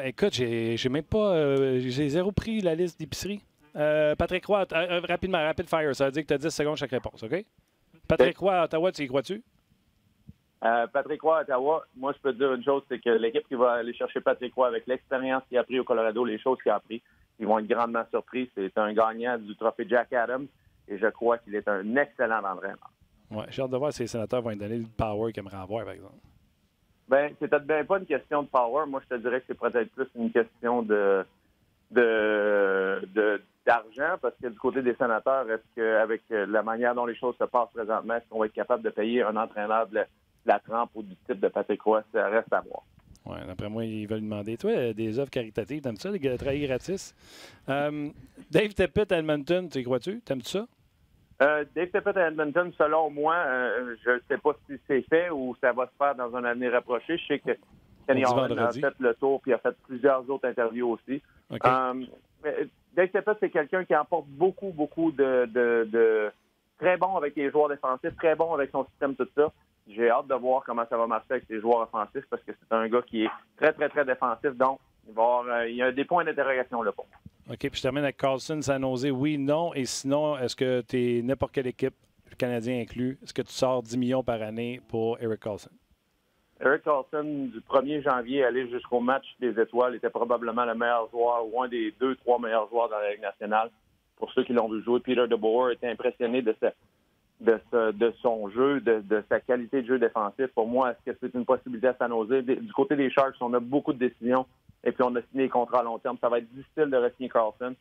Écoute, j'ai même pas... j'ai zéro pris la liste d'épicerie. Patrick Roy, rapidement, rapid fire. Ça veut dire que tu as 10 secondes chaque réponse, OK? Patrick Roy à Ottawa, tu y crois-tu? Patrick Roy à Ottawa, moi, je peux te dire une chose, c'est que l'équipe qui va aller chercher Patrick Roy avec l'expérience qu'il a pris au Colorado, les choses qu'il a appris, ils vont être grandement surpris. C'est un gagnant du trophée Jack Adams et je crois qu'il est un excellent entraîneur. Ouais, j'ai hâte de voir si les sénateurs vont lui donner le power qu'ils aimeraient avoir, par exemple. Bien, c'est peut-être bien pas une question de power. Moi, je te dirais que c'est peut-être plus une question d'argent, parce que du côté des sénateurs, est-ce qu'avec la manière dont les choses se passent présentement, est-ce qu'on va être capable de payer un entraîneur de la trempe ou du type de Patrick Roy? Ça reste à voir. Oui, d'après moi, ils veulent demander. Toi, des œuvres caritatives, t'aimes ça, des travails gratis? Dave Tippett à Edmonton, tu y crois-tu? T'aimes-tu ça? Dave Tippett à Edmonton, selon moi, je ne sais pas si c'est fait ou ça va se faire dans un avenir rapproché. Je sais que Kenny Holland a fait le tour puis a fait plusieurs autres interviews aussi. Okay. Dave Tippett, c'est quelqu'un qui apporte beaucoup de très bon avec les joueurs défensifs, très bon avec son système, tout ça. J'ai hâte de voir comment ça va marcher avec ses joueurs offensifs parce que c'est un gars qui est très, très, très défensif. Donc, il y a des points d'interrogation là pour. OK, puis je termine avec Carlson, San Jose. Oui, non. Et sinon, est-ce que tu es n'importe quelle équipe, le Canadien inclus, est-ce que tu sors 10 millions par année pour Erik Karlsson? Erik Karlsson, du 1er janvier aller jusqu'au match des Étoiles, était probablement le meilleur joueur ou un des 2-3 meilleurs joueurs dans la Ligue nationale. Pour ceux qui l'ont vu jouer, Peter DeBoer était impressionné de son jeu, de sa qualité de jeu défensif. Pour moi, est-ce que c'est une possibilité à San Jose? Du côté des Sharks, on a beaucoup de décisions et puis on a signé des contrats à long terme. Ça va être difficile de re-signer Karlsson.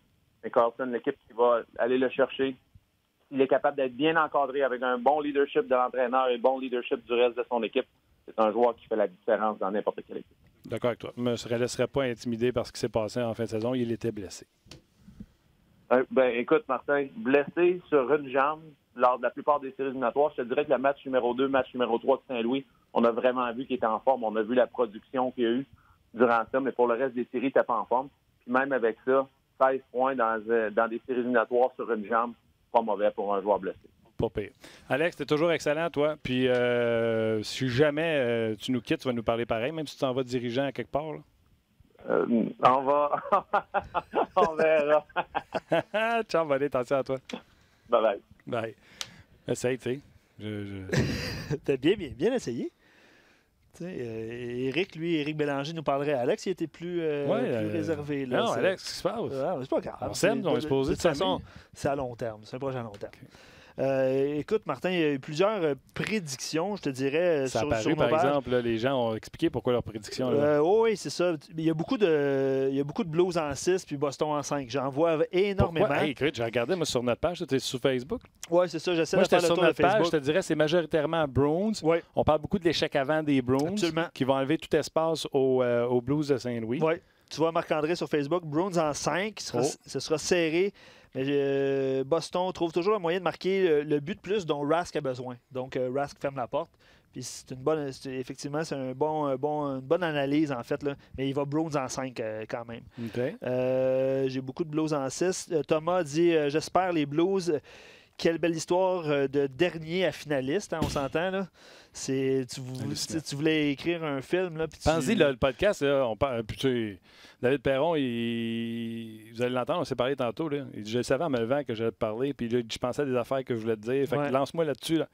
Mais Karlsson, l'équipe qui va aller le chercher, s'il est capable d'être bien encadré avec un bon leadership de l'entraîneur et un bon leadership du reste de son équipe, c'est un joueur qui fait la différence dans n'importe quelle équipe. D'accord avec toi. Je ne me laisserais pas intimider par ce qui s'est passé en fin de saison. Il était blessé. Écoute, Martin, blessé sur une jambe lors de la plupart des séries éliminatoires, je te dirais que le match numéro 2, match numéro 3 de Saint-Louis, on a vraiment vu qu'il était en forme. On a vu la production qu'il y a eu durant ça, mais pour le reste des séries, il n'était pas en forme. Puis même avec ça, 16 points dans des séries éliminatoires sur une jambe, pas mauvais pour un joueur blessé. Pas pire. Alex, t'es toujours excellent, toi. Puis si jamais tu nous quittes, tu vas nous parler pareil, même si tu t'en vas dirigeant à quelque part. Là. On va. On verra. Ciao, bonne attention à toi. Bye-bye. Bye. Essaye, tu sais. T'as bien essayé. Éric Bélanger nous parlerait. Alex, il était plus réservé. Là, non, Alex, qu'est-ce qui se passe? C'est pas grave. On s'aime, on est supposé de toute façon, c'est à long terme. C'est un projet à long terme. Okay. Écoute, Martin, il y a eu plusieurs prédictions, je te dirais, sur nos par exemple, là, les gens ont expliqué pourquoi leurs prédictions. Oui, c'est ça. Il y a beaucoup de Blues en 6 puis Boston en 5. J'en vois énormément. Hey, écoute, j'ai regardé moi, sur notre page. Tu es sur Facebook? Oui, c'est ça. J'essaie de faire le tour de Facebook. Page, je te dirais, c'est majoritairement Bruins. Oui. On parle beaucoup de l'échec avant des Bruins qui vont enlever tout espace aux Blues de Saint-Louis. Oui. Tu vois Marc-André sur Facebook, Bruins en 5. Ce sera serré. Mais Boston trouve toujours un moyen de marquer le but de plus dont Rask a besoin. Donc, Rask ferme la porte. Puis effectivement, c'est une bonne analyse, en fait. Là. Mais il va Bruins en 5 quand même. Okay. J'ai beaucoup de Blues en 6. Thomas dit « J'espère les Blues. » Quelle belle histoire de dernier à finaliste, hein, on s'entend. Là. Tu voulais écrire un film. Pensez, le podcast, là, on parle. David Perron, vous allez l'entendre, on s'est parlé tantôt. Là. Il dit, je savais en me levant que j'allais te parler, puis là, je pensais à des affaires que je voulais te dire. Fait que lance-moi là-dessus. Là.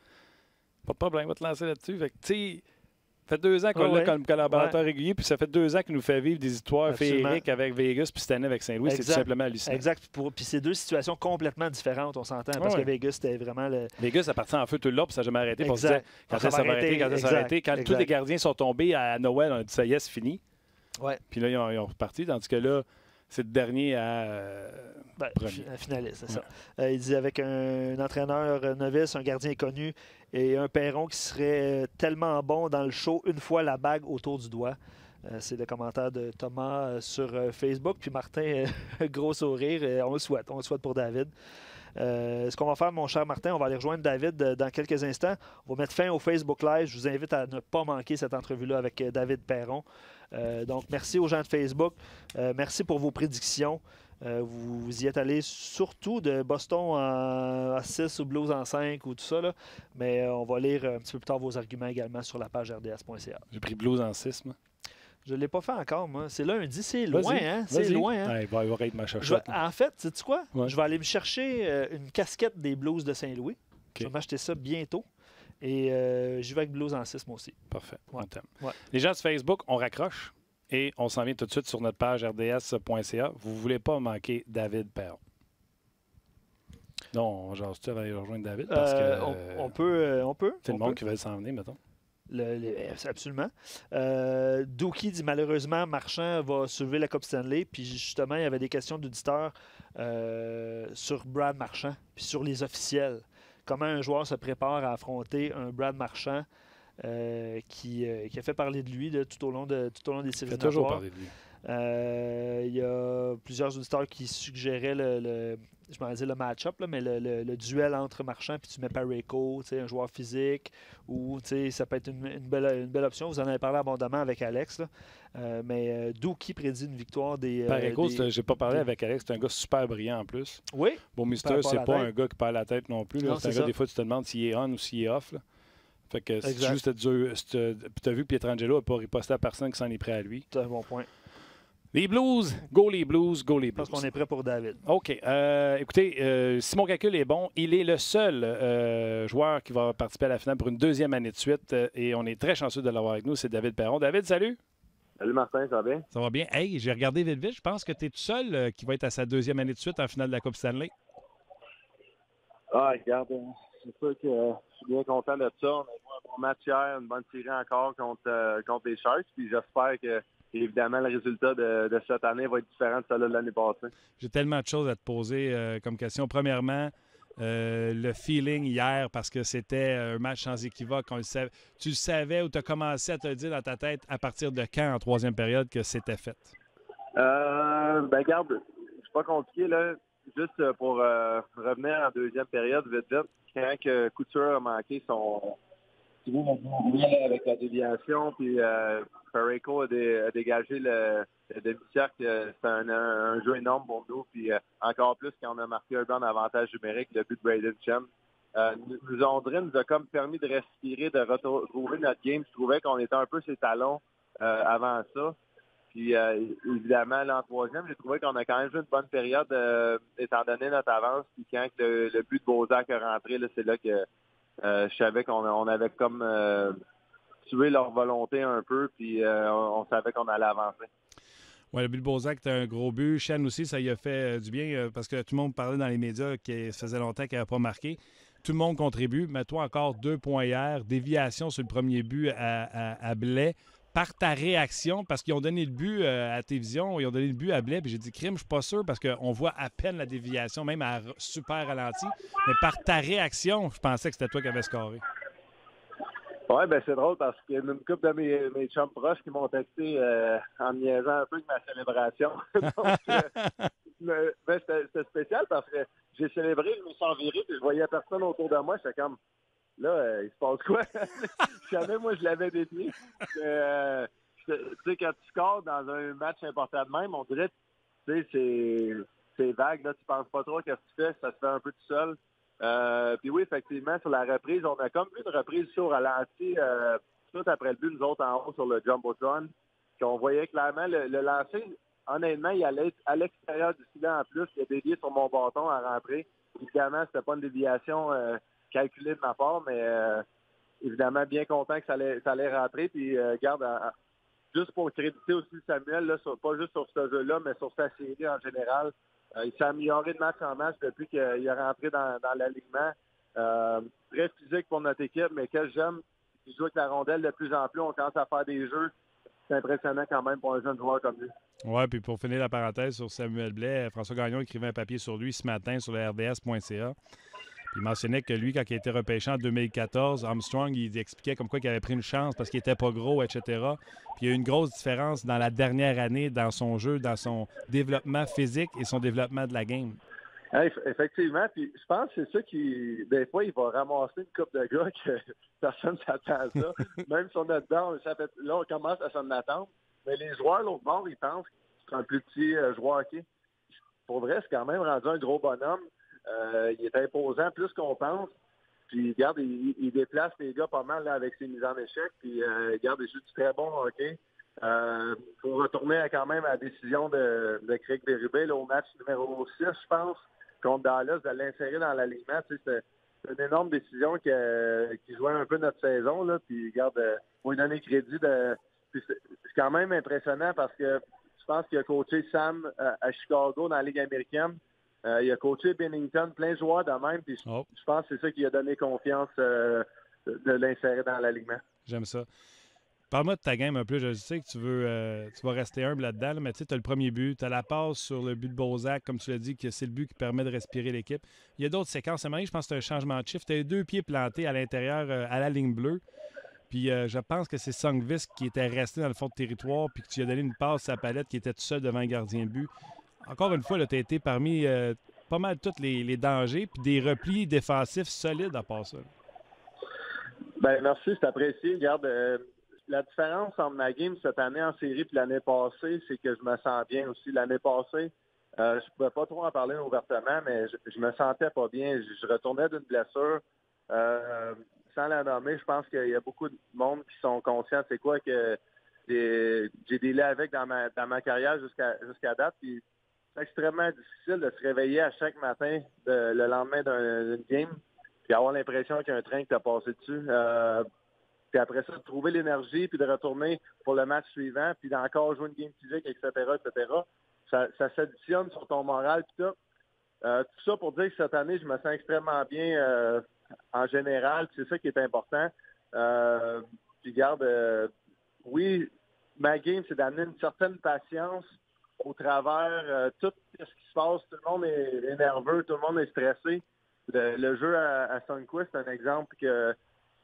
Pas de problème, on va te lancer là-dessus. Fait que, tu sais, ça fait 2 ans qu'on l'a comme collaborateur régulier, puis ça fait 2 ans qu'il nous fait vivre des histoires féeriques avec Vegas, puis cette année avec Saint-Louis. C'est tout simplement hallucinant. Exact. Puis c'est 2 situations complètement différentes, on s'entend, parce que Vegas, c'était vraiment le... Vegas, ça partit en feu tout le long, puis ça n'a jamais arrêté. Pour se dire, quand ça va arrêter, quand tous les gardiens sont tombés à Noël, on a dit, ça y est, c'est fini. Ouais. Puis là, ils ont reparti, tandis que là, c'est le dernier à finaliste, c'est ça. Il dit avec un entraîneur novice, un gardien connu et un Perron qui serait tellement bon dans le show, une fois la bague autour du doigt. C'est le commentaire de Thomas sur Facebook. Puis Martin, gros sourire. On le souhaite pour David. Ce qu'on va faire, mon cher Martin, on va aller rejoindre David dans quelques instants. On va mettre fin au Facebook Live. Je vous invite à ne pas manquer cette entrevue-là avec David Perron. Donc, merci aux gens de Facebook. Merci pour vos prédictions. Vous y êtes allé surtout de Boston à 6 ou Blues en 5 ou tout ça. Là. Mais on va lire un petit peu plus tard vos arguments également sur la page rds.ca. J'ai pris Blues en 6, moi. Je ne l'ai pas fait encore, moi. C'est lundi, c'est loin, hein? C'est loin, hein? Ouais, il va être ma chochotte. En fait, sais-tu quoi? Ouais. Je vais aller me chercher une casquette des Blues de Saint-Louis. Okay. Je vais m'acheter ça bientôt. Et j'y vais avec Blues en 6, moi aussi. Parfait. Ouais. On t'aime. Ouais. Les gens sur Facebook, on raccroche. Et on s'en vient tout de suite sur notre page rds.ca. Vous ne voulez pas manquer David Perron. Non, tu vas aller rejoindre David parce que on peut. c'est le monde qui veut s'en venir, mettons. Absolument. Dookie dit malheureusement, Marchand va soulever la Coupe Stanley. Puis justement, il y avait des questions d'auditeurs sur Brad Marchand puis sur les officiels. Comment un joueur se prépare à affronter un Brad Marchand qui a fait parler de lui tout au long des séries éliminatoires. Toujours parler de lui. Il y a plusieurs auditeurs qui suggéraient je m'en disais le match-up, là, mais le duel entre Marchand puis tu mets Parayko, un joueur physique, ou ça peut être une belle option. Vous en avez parlé abondamment avec Alex. Là. Mais Dookie prédit une victoire des... Parayko, j'ai pas parlé avec Alex, c'est un gars super brillant en plus. Oui. Beaumister, c'est pas un gars qui perd la tête non plus. Non, c'est un gars, des fois, tu te demandes s'il est on ou s'il est off. Là. Fait que si tu joues cette dure... Puis tu as vu que Pietrangelo n'a pas riposté à personne qui s'en est prêt à lui. C'est un bon point. Les Blues, go les Blues, go les Blues. Je pense qu'on est prêt pour David. OK. Écoutez, si mon calcul est bon, il est le seul joueur qui va participer à la finale pour une deuxième année de suite. Et on est très chanceux de l'avoir avec nous. C'est David Perron. David, salut. Salut Martin, ça va bien? Ça va bien. Hey, j'ai regardé vite. Je pense que tu es tout seul qui va être à sa deuxième année de suite en finale de la Coupe Stanley. Ah, regarde, c'est sûr que je suis bien content de ça. On a joué un bon match hier, une bonne série encore contre les Sharks. Puis j'espère que, évidemment, le résultat de cette année va être différent de celui de l'année passée. J'ai tellement de choses à te poser comme question. Premièrement, le feeling hier, parce que c'était un match sans équivoque. Tu le savais ou tu as commencé à te le dire dans ta tête à partir de quand, en troisième période, que c'était fait? Regarde, c'est pas compliqué, là. Juste pour revenir en deuxième période, vite, quand que Couture a manqué son... Tu vois, avec la déviation, puis Parayko a dégagé le demi-cercle. C'est un jeu énorme pour nous, puis encore plus quand on a marqué un bon avantage numérique, le but de Braden Chen. André nous a comme permis de respirer, de retrouver notre game. Je trouvais qu'on était un peu ses talons avant ça. Puis, évidemment, là, en troisième, j'ai trouvé qu'on a quand même joué une bonne période, étant donné notre avance. Puis, quand le but de Bozak est rentré, là, c'est là que je savais qu'on avait comme tué leur volonté un peu. Puis, on savait qu'on allait avancer. Oui, le but de Bozak, c'était un gros but. Shen aussi, ça y a fait du bien parce que tout le monde parlait dans les médias que ça faisait longtemps qu'il n'avait pas marqué. Tout le monde contribue. Mais toi, encore 2 points hier. Déviation sur le premier but à Blais. Par ta réaction, parce qu'ils ont donné le but à Télévision, ils ont donné le but à Blais, puis j'ai dit, crime, je suis pas sûr, parce qu'on voit à peine la déviation, même à super ralenti. Mais par ta réaction, je pensais que c'était toi qui avais scoré. Oui, ben c'est drôle parce qu'il y a une couple de mes chums proches qui m'ont texté en me niaisant un peu avec ma célébration. Donc, c'était spécial parce que j'ai célébré, je me suis enviré, puis je voyais personne autour de moi. J'étais comme... Là, il se passe quoi? Jamais, moi, je l'avais détenu. Tu sais, quand tu scores dans un match important de même, on dirait, tu sais, c'est vague. Là, tu penses pas trop à ce que tu fais, ça se fait un peu tout seul. Puis oui, effectivement, sur la reprise, on a comme vu une reprise sur ralenti tout après le but, nous autres en haut sur le Jumbotron. Puis on voyait clairement le lancer. Honnêtement, il allait à l'extérieur du filet en plus. Il a dévié sur mon bâton à rentrer. Évidemment, c'était pas une déviation... calculé de ma part, mais évidemment bien content que ça allait rentrer. Puis garde, juste pour créditer aussi Samuel, là, pas juste sur ce jeu-là, mais sur sa série en général. Il s'est amélioré de match en match depuis qu'il est rentré dans l'alignement. Très physique pour notre équipe, mais quel j'aime. Il joue avec la rondelle de plus en plus. On commence à faire des jeux. C'est impressionnant quand même pour un jeune joueur comme lui. Oui, puis pour finir la parenthèse sur Samuel Blais, François Gagnon écrivait un papier sur lui ce matin sur le rds.ca. Il mentionnait que lui, quand il a été repêché en 2014, Armstrong, il expliquait comme quoi qu'il avait pris une chance parce qu'il n'était pas gros, etc. Puis il y a eu une grosse différence dans la dernière année dans son jeu, dans son développement physique et son développement de la game. Effectivement, puis je pense que c'est ça qui, des fois, il va ramasser une coupe de gars que personne ne s'attend à ça. Même si on est dedans, là, on commence à s'en attendre. Mais les joueurs, l'autre bord, ils pensent que c'est un plus petit joueur hockey. Pour vrai, c'est quand même rendu un gros bonhomme. Il est imposant plus qu'on pense. Puis, regarde, il déplace les gars pas mal là, avec ses mises en échec. Puis, regarde, il joue du très bon hockey. Faut retourner quand même à la décision de Craig Berube au match numéro 6, je pense, contre Dallas, de l'insérer dans l'alignement. Tu sais, c'est une énorme décision qui jouait un peu notre saison. Là, puis, regarde, faut lui donner crédit. Puis c'est quand même impressionnant parce que je pense qu'il a coaché Sam à Chicago dans la Ligue américaine. Il a coaché Bennington, plein de joueurs de même. Puis je pense que c'est ça qui a donné confiance de l'insérer dans l'alignement. J'aime ça. Parle-moi de ta game un peu. Je sais que tu vas rester humble là-dedans, mais tu sais, tu as le premier but, tu as la passe sur le but de Bozak, comme tu l'as dit, que c'est le but qui permet de respirer l'équipe. Il y a d'autres séquences. À un moment donné, je pense que c'est un changement de chiffre. Tu as les 2 pieds plantés à l'intérieur, à la ligne bleue. Puis je pense que c'est Songvis qui était resté dans le fond de territoire, puis que tu lui as donné une passe à la palette qui était tout seul devant le gardien de but. Encore une fois, tu as été parmi pas mal tous les dangers, puis des replis défensifs solides à part ça. Ben merci, c'est apprécié. Regarde, la différence entre ma game cette année en série et l'année passée, c'est que je me sens bien aussi. L'année passée, je ne pouvais pas trop en parler ouvertement, mais je me sentais pas bien. Je retournais d'une blessure. Sans la nommer, je pense qu'il y a beaucoup de monde qui sont conscients c'est quoi que j'ai délai avec dans ma carrière jusqu'à date. Puis c'est extrêmement difficile de se réveiller à chaque matin le lendemain d'une game puis avoir l'impression qu'il y a un train qui t'a passé dessus. Puis après ça, de trouver l'énergie, puis de retourner pour le match suivant, puis d'encore jouer une game physique, etc., etc. Ça s'additionne sur ton moral, puis tout. Tout ça pour dire que cette année, je me sens extrêmement bien en général, c'est ça qui est important. Puis garde, oui, ma game, c'est d'amener une certaine patience au travers tout ce qui se passe. Tout le monde est nerveux, tout le monde est stressé. Le jeu à Sundqvist, c'est un exemple que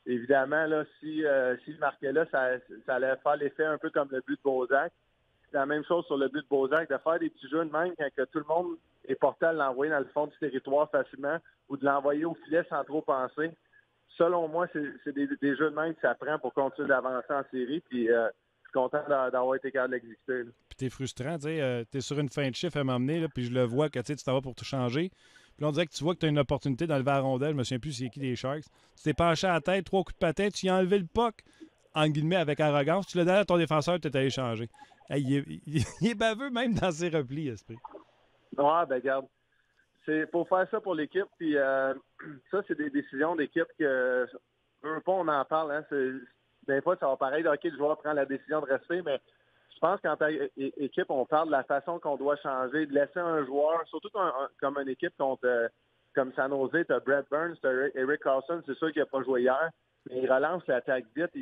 évidemment, là, s'il marquait là, ça allait faire l'effet un peu comme le but de Bozak. C'est la même chose sur le but de Bozak, de faire des petits jeux de même quand que tout le monde est porté à l'envoyer dans le fond du territoire facilement ou de l'envoyer au filet sans trop penser. Selon moi, c'est des jeux de même que ça prend pour continuer d'avancer en série. Puis je suis content d'avoir été capable de l'exécuter. Puis t'es frustrant, tu sais, t'es sur une fin de chiffre à m'emmener, là, puis je le vois que tu t'en vas pour tout changer. Puis on dirait que tu vois que tu as une opportunité d'enlever la rondelle. Je me souviens plus c'est qui les Sharks. Tu t'es penché à la tête, 3 coups de patin, tu y as enlevé le puck, en guillemets, avec arrogance. Tu l'as donné à ton défenseur, tu es allé changer. Hey, il est baveux même dans ses replis, Esprit. Ouais, ben regarde. C'est pour faire ça pour l'équipe. Puis ça, c'est des décisions d'équipe que on en parle. Hein, des fois, ça va paraître, OK, le joueur prend la décision de rester, mais je pense qu'en tant qu'équipe, on parle de la façon qu'on doit changer, de laisser un joueur, surtout comme une équipe comme San Jose, tu as Brad Burns, tu as Eric Carlson, c'est sûr qu'il n'a pas joué hier, mais ils relancent l'attaque vite.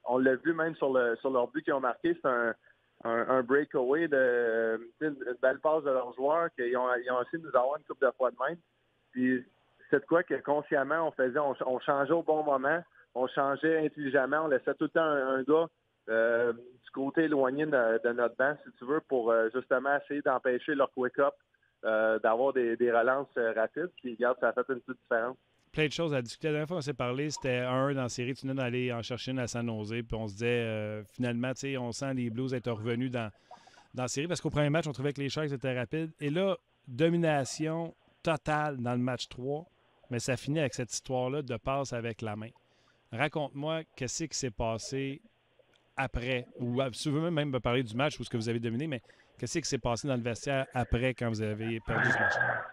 On l'a vu même sur leur but qu'ils ont marqué, c'est un breakaway, une belle passe de leurs joueurs, qu'ils ont essayé de nous avoir une couple de fois de même. Puis c'est de quoi que consciemment on faisait, on changeait au bon moment, on changeait intelligemment, on laissait tout le temps un gars du côté éloigné de notre banc, si tu veux, pour justement essayer d'empêcher leur quick-up, d'avoir des relances rapides. Puis regarde, ça a fait une petite différence. Plein de choses à discuter. La dernière fois qu'on s'est parlé, c'était dans la série. Tu venais d'aller en chercher une à San Jose. Puis on se disait, finalement, tu sais, on sent les Blues être revenus dans la série. Parce qu'au premier match, on trouvait que les Sharks étaient rapides. Et là, domination totale dans le match 3. Mais ça finit avec cette histoire-là de passe avec la main. Raconte-moi, qu'est-ce qui s'est passé après? Ou si tu veux même me parler du match ou ce que vous avez dominé, mais qu'est-ce qui s'est passé dans le vestiaire après quand vous avez perdu ce match-là?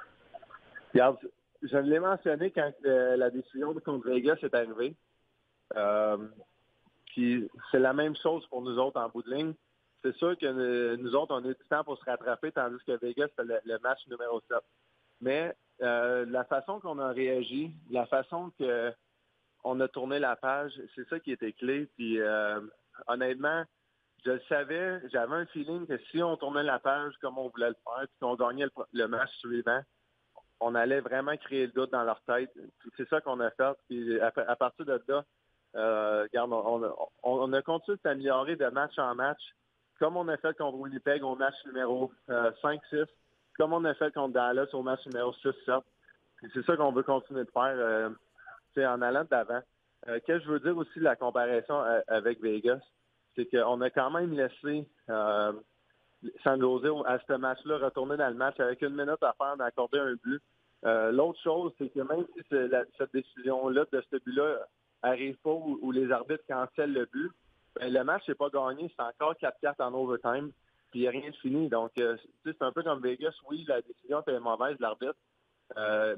Regarde, je l'ai mentionné quand la décision contre Vegas est arrivée. Puis c'est la même chose pour nous autres en bout de ligne. C'est sûr que nous autres, on a eu du temps pour se rattraper, tandis que Vegas, c'était le match numéro 7. Mais la façon qu'on a réagi, la façon qu'on a tourné la page, c'est ça qui était clé. Puis honnêtement, je le savais, j'avais un feeling que si on tournait la page comme on voulait le faire, puis qu'on gagnait le match suivant, on allait vraiment créer le doute dans leur tête. C'est ça qu'on a fait. Puis à partir de là, regarde, on a continué de s'améliorer de match en match, comme on a fait contre Winnipeg au match numéro 5-6. comme on a fait contre Dallas au match numéro 6-7. C'est ça qu'on veut continuer de faire en allant de l'avant. Qu'est-ce que je veux dire aussi de la comparaison avec Vegas, c'est qu'on a quand même laissé San Jose à ce match-là retourner dans le match avec 1 minute à faire d'accorder un but. L'autre chose, c'est que même si cette décision-là de ce but-là n'arrive pas où les arbitres cancellent le but, ben, le match n'est pas gagné, c'est encore 4-4 en overtime, puis il n'y a rien de fini. Donc, c'est un peu comme Vegas, oui, la décision était mauvaise de l'arbitre,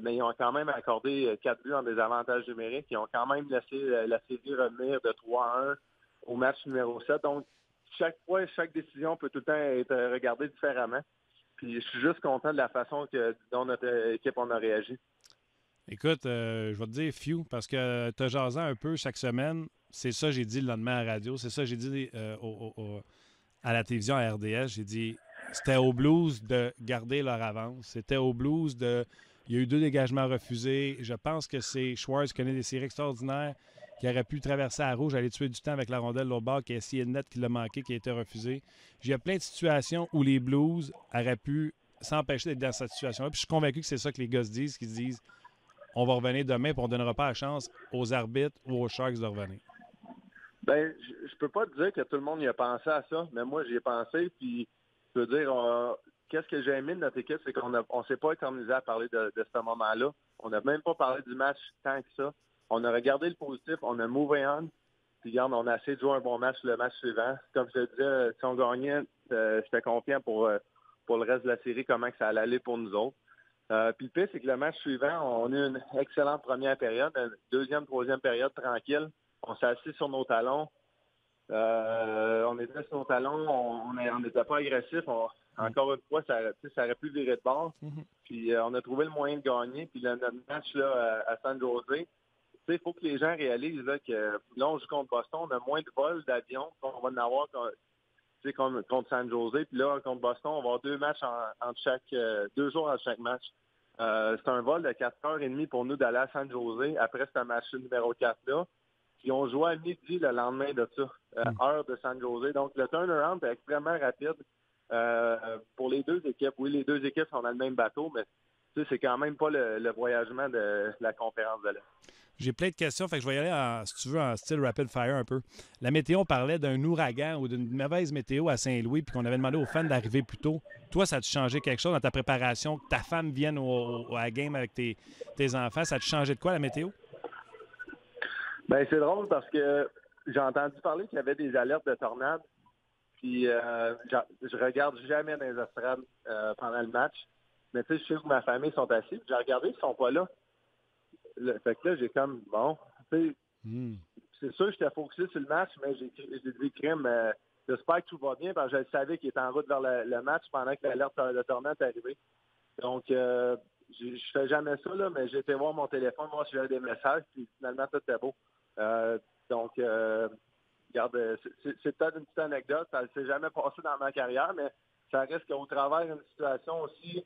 mais ils ont quand même accordé 4 buts en désavantage numérique. Ils ont quand même laissé la série revenir de 3-1 au match numéro 7. Donc, chaque fois, chaque décision peut tout le temps être regardée différemment. Puis je suis juste content de la façon dont notre équipe on a réagi. Écoute, je vais te dire few, parce que tu as jasé un peu chaque semaine. C'est ça que j'ai dit le lendemain à la radio. C'est ça que j'ai dit à la télévision, à RDS. J'ai dit, c'était aux Blues de garder leur avance. C'était aux Blues de... Il y a eu 2 dégagements refusés. Je pense que c'est Schwartz qui connaît des séries extraordinaires, qui aurait pu traverser à rouge, aller tuer du temps avec la rondelle de l'autre bord, qui a essayé de net, qui l'a manqué, qui a été refusé. Il y a plein de situations où les Blues auraient pu s'empêcher d'être dans cette situation-là. Puis je suis convaincu que c'est ça que les gars se disent, qu'ils se disent on va revenir demain, puis on ne donnera pas la chance aux arbitres ou aux Sharks de revenir. Ben, je peux pas te dire que tout le monde y a pensé à ça, mais moi, j'y ai pensé, puis je veux dire, qu'est-ce que j'ai aimé de notre équipe, c'est qu'on ne s'est pas éternisé à parler de ce moment-là. On n'a même pas parlé du match tant que ça. On a regardé le positif, on a move on, puis regarde, on a essayé de jouer un bon match le match suivant. Comme je te disais, si on gagnait, j'étais confiant pour le reste de la série, comment que ça allait aller pour nous autres. Puis le pire, c'est que le match suivant, on a eu une excellente première période, une deuxième, troisième période tranquille. On s'est assis sur nos talons. On était sur nos talons, on n'était pas agressif. Encore une fois, ça aurait pu virer de bord. Puis on a trouvé le moyen de gagner. Puis notre match là, à San Jose, il faut que les gens réalisent là, que là, on joue contre Boston, on a moins de vols d'avion qu'on va en avoir contre San Jose. Puis là, contre Boston, on va avoir 2 matchs entre chaque 2 jours entre chaque match. C'est un vol de 4h30 pour nous d'aller à San Jose après ce match numéro 4-là. Puis on joue à midi le lendemain de ça, heure de San Jose. Donc le turnaround est extrêmement rapide pour les 2 équipes. Oui, les 2 équipes sont dans le même bateau, mais c'est quand même pas le voyagement de la conférence de l'Est. J'ai plein de questions, fait que je vais y aller, si tu veux, en style rapid fire un peu. La météo, on parlait d'un ouragan ou d'une mauvaise météo à Saint-Louis, puis qu'on avait demandé aux fans d'arriver plus tôt. Toi, ça a-tu changé quelque chose dans ta préparation? Que ta femme vienne à la game avec tes enfants, ça a-tu changé de quoi, la météo? Bien, c'est drôle parce que j'ai entendu parler qu'il y avait des alertes de tornades. Puis je regarde jamais dans les estrades pendant le match. Mais tu sais, je sais que ma famille sont assis. Puis j'ai regardé, ils sont pas là. Fait que là, j'ai comme, bon, tu sais, c'est sûr que j'étais focusé sur le match, mais j'ai dit, crime, j'espère que tout va bien, parce que je savais qu'il était en route vers le match pendant que l'alerte de tornade est arrivée. Donc, je fais jamais ça, là, mais j'ai été voir mon téléphone, moi, si j'avais des messages, puis finalement, tout était beau. Donc, regarde, c'est peut-être une petite anecdote, ça ne s'est jamais passé dans ma carrière, mais ça reste qu'au travers d'une situation aussi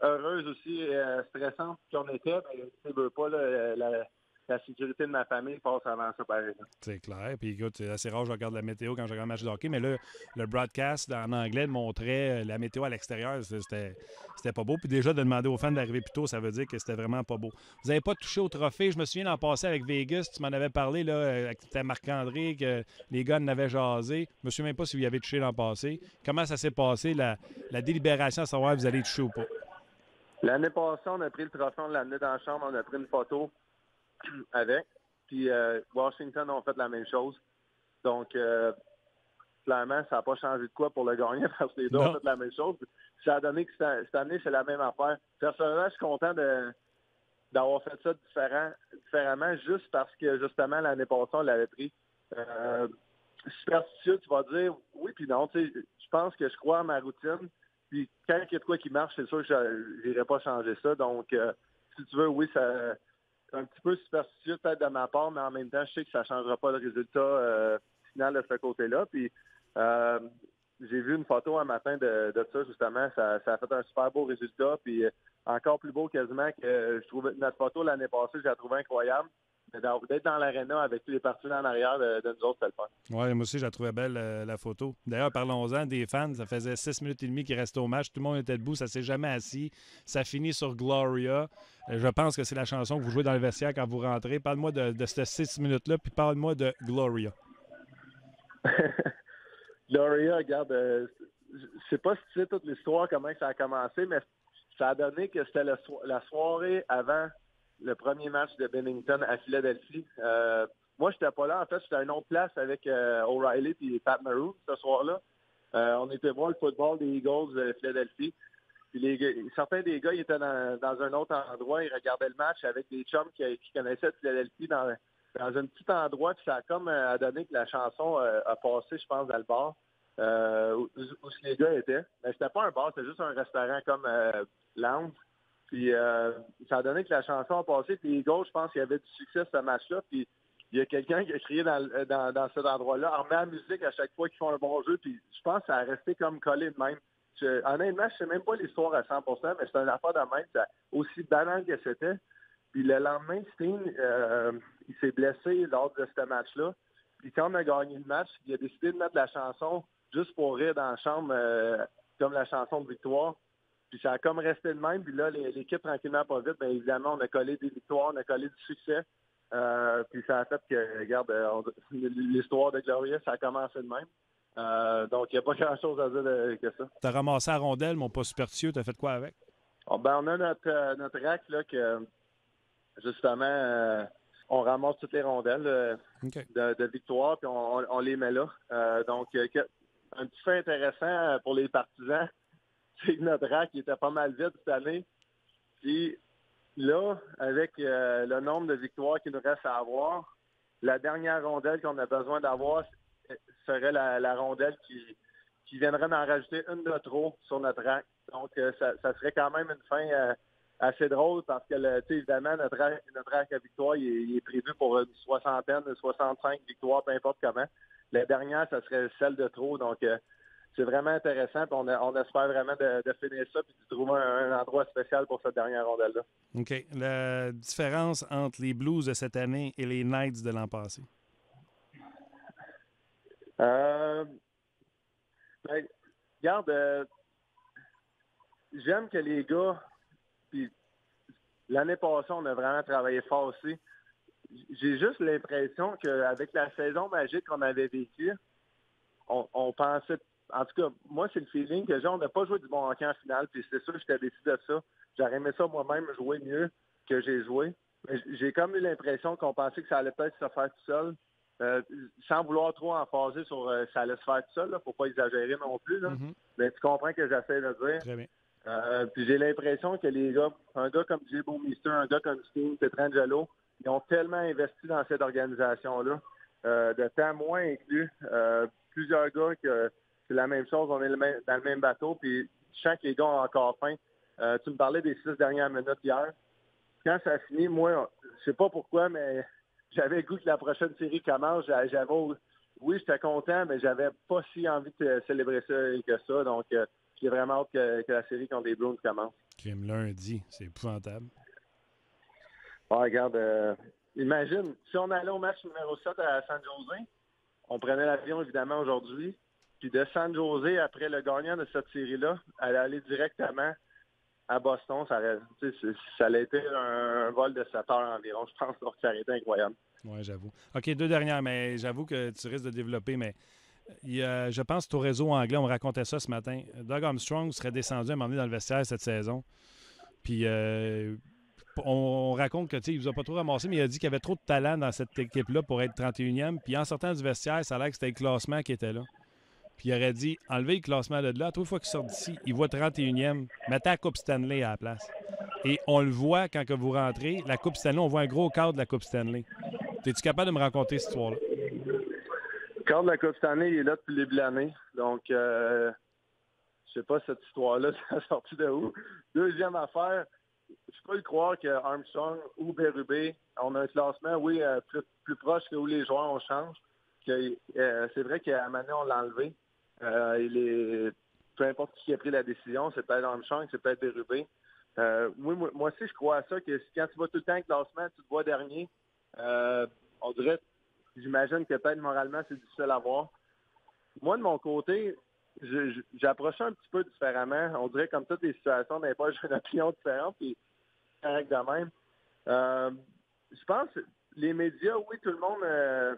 heureuse, aussi stressante qu'on était, mais tu ne veux pas la sécurité de ma famille passe avant ça, par exemple. C'est clair. Puis écoute, c'est assez rare, je regarde la météo quand je regarde un match de hockey, mais là, le broadcast en anglais montrait la météo à l'extérieur. C'était pas beau. Puis déjà, de demander aux fans d'arriver plus tôt, ça veut dire que c'était vraiment pas beau. Vous n'avez pas touché au trophée. Je me souviens d'en passer avec Vegas. Tu m'en avais parlé, là, avec Marc-André, que les gars en avaient jasé. Je me souviens même pas si vous y avez touché l'an passé. Comment ça s'est passé, la délibération à savoir si vous allez toucher ou pas? L'année passée, on a pris le trophée, on l'a amené dans la chambre, on a pris une photo avec. Puis Washington ont fait la même chose. Donc, clairement, ça n'a pas changé de quoi pour le gagner parce que les deux ont fait la même chose. Ça a donné que cette année, c'est la même affaire. Personnellement, je suis content d'avoir fait ça différemment juste parce que, justement, l'année passée, on l'avait pris. Superstitieux, tu vas dire oui puis non. Tu sais, je pense que je crois à ma routine. Puis quand il y a de quoi qui marche, c'est sûr que je n'irai pas changer ça. Donc, si tu veux, oui, c'est un petit peu superstitieux peut-être de ma part, mais en même temps, je sais que ça ne changera pas le résultat final de ce côté-là. Puis j'ai vu une photo un matin de ça, justement. Ça a fait un super beau résultat. Puis encore plus beau quasiment que je trouvais notre photo l'année passée, je la trouvais incroyable. d'être dans l'aréna avec tous les partisans en arrière de nous autres, c'était le fun. Oui, moi aussi, je la trouvais belle, la photo. D'ailleurs, parlons-en des fans. Ça faisait 6 minutes et demie qu'ils restaient au match. Tout le monde était debout. Ça ne s'est jamais assis. Ça finit sur Gloria. Je pense que c'est la chanson que vous jouez dans le vestiaire quand vous rentrez. Parle-moi de ces 6 minutes-là, puis parle-moi de Gloria. Gloria, regarde, je sais pas si tu sais toute l'histoire, comment ça a commencé, mais ça a donné que c'était la soirée avant le premier match de Bennington à Philadelphie. Moi, j'étais pas là. En fait, j'étais à une autre place avec O'Reilly et Pat Maroon ce soir-là. On était voir le football des Eagles de Philadelphie. Puis certains des gars, ils étaient dans un autre endroit. Ils regardaient le match avec des chums qui connaissaient Philadelphie dans un petit endroit. Puis ça a comme donné que la chanson a passé, je pense, dans le bar où les gars étaient. Mais c'était pas un bar, c'était juste un restaurant comme lounge. Puis ça a donné que la chanson a passé. Puis les Eagles, je pense qu'il y avait du succès ce match-là. Puis il y a quelqu'un qui a crié dans cet endroit-là, on remet la musique à chaque fois qu'ils font un bon jeu. Puis je pense que ça a resté comme collé de même. Honnêtement, je ne sais même pas l'histoire à 100%, mais c'est une affaire de même. C'est aussi banal que c'était. Puis le lendemain, Steen, il s'est blessé lors de ce match-là. Puis quand on a gagné le match, il a décidé de mettre la chanson juste pour rire dans la chambre, comme la chanson de victoire. Puis ça a comme resté de même. Puis là, l'équipe, tranquillement, pas vite, bien évidemment, on a collé des victoires, on a collé du succès. Puis ça a fait que, regarde, l'histoire de Gloria, ça a commencé de même. Donc, il n'y a pas grand-chose à dire que ça. Tu as ramassé la rondelle, mon pas superstitieux. Tu as fait quoi avec? On a notre rack, là, que, justement, on ramasse toutes les rondelles de victoire, puis on les met là. Donc, un petit fait intéressant pour les partisans, c'est que notre rack il était pas mal vide cette année. Puis là, avec le nombre de victoires qu'il nous reste à avoir, la dernière rondelle qu'on a besoin d'avoir serait la rondelle qui viendrait d'en rajouter une de trop sur notre rack. Donc, ça serait quand même une fin assez drôle parce que, évidemment, notre rack à victoire, il est prévu pour une 65 victoires, peu importe comment. La dernière, ça serait celle de trop. Donc, c'est vraiment intéressant. Puis on espère vraiment de finir ça et de trouver un endroit spécial pour cette dernière rondelle-là. OK. La différence entre les Blues de cette année et les Knights de l'an passé? Regarde, j'aime que les gars, puis l'année passée, on a vraiment travaillé fort aussi. J'ai juste l'impression qu'avec la saison magique qu'on avait vécue, on pensait, en tout cas, moi, c'est le feeling que on n'a pas joué du bon hockey en finale, puis c'est sûr que j'étais déçu de ça. J'aurais aimé ça moi-même jouer mieux que j'ai joué. Mais j'ai comme eu l'impression qu'on pensait que ça allait peut-être se faire tout seul. Sans vouloir trop emphaser sur ça allait se faire tout seul, il ne faut pas exagérer non plus. Là. Mm-hmm. Mais tu comprends que j'essaie de dire. Très bien. Puis j'ai l'impression que les gars, un gars comme Jay Bouwmeester, un gars comme Steen, Pietrangelo, ils ont tellement investi dans cette organisation-là, de temps moins inclus. Plusieurs gars que c'est la même chose, on est dans le même bateau, puis je sens que les gars ont encore faim. Tu me parlais des 6 dernières minutes hier. Quand ça a fini, moi, je sais pas pourquoi, mais j'avais le goût que la prochaine série commence. Oui, j'étais content, mais j'avais pas si envie de célébrer ça que ça. Donc, j'ai vraiment hâte que la série contre les Bruins commence. Crime lundi, c'est épouvantable. Regarde, imagine, si on allait au match numéro 7 à San Jose, on prenait l'avion évidemment aujourd'hui, puis de San Jose, après le gagnant de cette série-là, aller directement à Boston, ça allait été un vol de 7 heures environ, je pense, donc ça aurait été incroyable. Oui, j'avoue. OK, 2 dernières, mais j'avoue que tu risques de développer, mais je pense que au réseau anglais, on me racontait ça ce matin. Doug Armstrong serait descendu à un moment donné dans le vestiaire cette saison. Puis on raconte que il ne vous a pas trop ramassé, mais il a dit qu'il y avait trop de talent dans cette équipe-là pour être 31e. Puis en sortant du vestiaire, ça a l'air que c'était le classement qui était là. Puis il aurait dit, enlevez le classement de là. À toute fois qu'il sort d'ici, il voit 31e. Mettez la Coupe Stanley à la place. Et on le voit quand que vous rentrez, la Coupe Stanley, on voit un gros cadre de la Coupe Stanley. Es-tu capable de me raconter cette histoire-là? Le cadre de la Coupe Stanley, il est là depuis le début de l'année. Donc, je sais pas cette histoire-là, ça a sorti de où. Deuxième affaire, je peux le croire que Armstrong ou Berube, on a un classement, oui, plus proche que où les joueurs on change. C'est vrai qu'à un moment donné, on l'a enlevé. Peu importe qui a pris la décision, c'est peut-être Armstrong, c'est peut-être Berube. Moi aussi, je crois à ça, que quand tu vas tout le temps au classement, tu te vois dernier, On dirait, j'imagine que peut-être moralement, c'est difficile à voir. Moi, de mon côté, j'approchais un petit peu différemment. On dirait comme toutes les situations, des fois, j'ai une opinion différente, puis c'est correct de même. Je pense que les médias, oui, tout le monde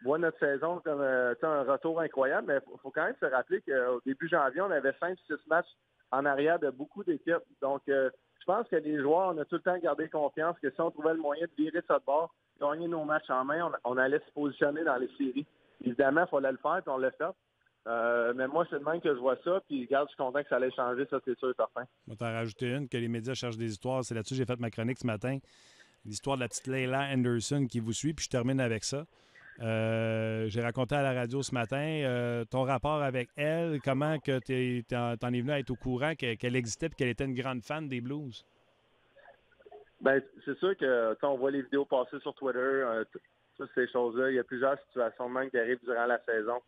voit notre saison comme un retour incroyable, mais il faut quand même se rappeler qu'au début janvier, on avait 5-6 matchs en arrière de beaucoup d'équipes. Donc, je pense que les joueurs, on a tout le temps gardé confiance que si on trouvait le moyen de virer ça de bord, gagner nos matchs en main, on allait se positionner dans les séries. Évidemment, il fallait le faire, puis on l'a fait. Mais moi, c'est de même que je vois ça, puis regarde, je suis content que ça allait changer, ça, c'est sûr et certain. On t'en rajouté une, que les médias cherchent des histoires. C'est là-dessus que j'ai fait ma chronique ce matin. L'histoire de la petite Leila Anderson qui vous suit, puis je termine avec ça. J'ai raconté à la radio ce matin ton rapport avec elle, comment que t'en es venu à être au courant qu'elle existait et qu'elle était une grande fan des Blues. Bien, c'est sûr que quand on voit les vidéos passer sur Twitter, toutes ces choses-là, il y a plusieurs situations même qui arrivent durant la saison.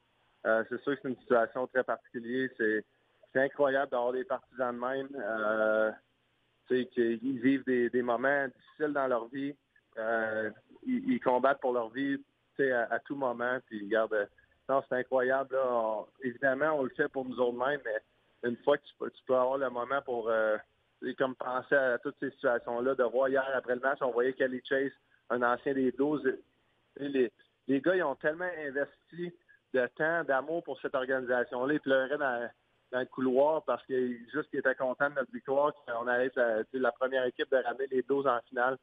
C'est sûr que c'est une situation très particulière. C'est incroyable d'avoir des partisans de même. Qu'ils vivent des moments difficiles dans leur vie. Ils combattent pour leur vie à tout moment. Puis, regarde, non, c'est incroyable. Là. Évidemment, on le fait pour nous autres mêmes, mais une fois que tu peux avoir le moment pour comme penser à toutes ces situations-là, de voir hier après le match, on voyait Kelly Chase, un ancien des Blues. Les gars, ils ont tellement investi de temps, d'amour pour cette organisation-là. Ils pleuraient dans le couloir parce qu'ils étaient contents de notre victoire. On allait être la première équipe de ramener les Blues en finale.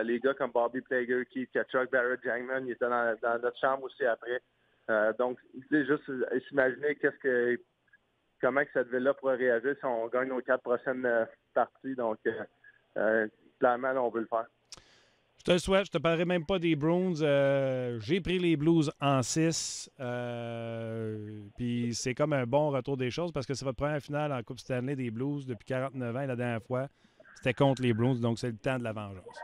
Les gars comme Bobby Plager, Keith Tkachuk, Barrett Jackman, ils étaient dans notre chambre aussi après. Donc, juste s'imaginer comment que cette ville-là pourrait réagir si on gagne nos 4 prochaines parties. Donc, clairement, là, on veut le faire. Je te le souhaite. Je te parlerai même pas des Bruins. J'ai pris les Blues en 6. Puis c'est comme un bon retour des choses parce que c'est votre première finale en Coupe Stanley des Blues depuis 49 ans. Et la dernière fois, c'était contre les Bruins. Donc, c'est le temps de la vengeance.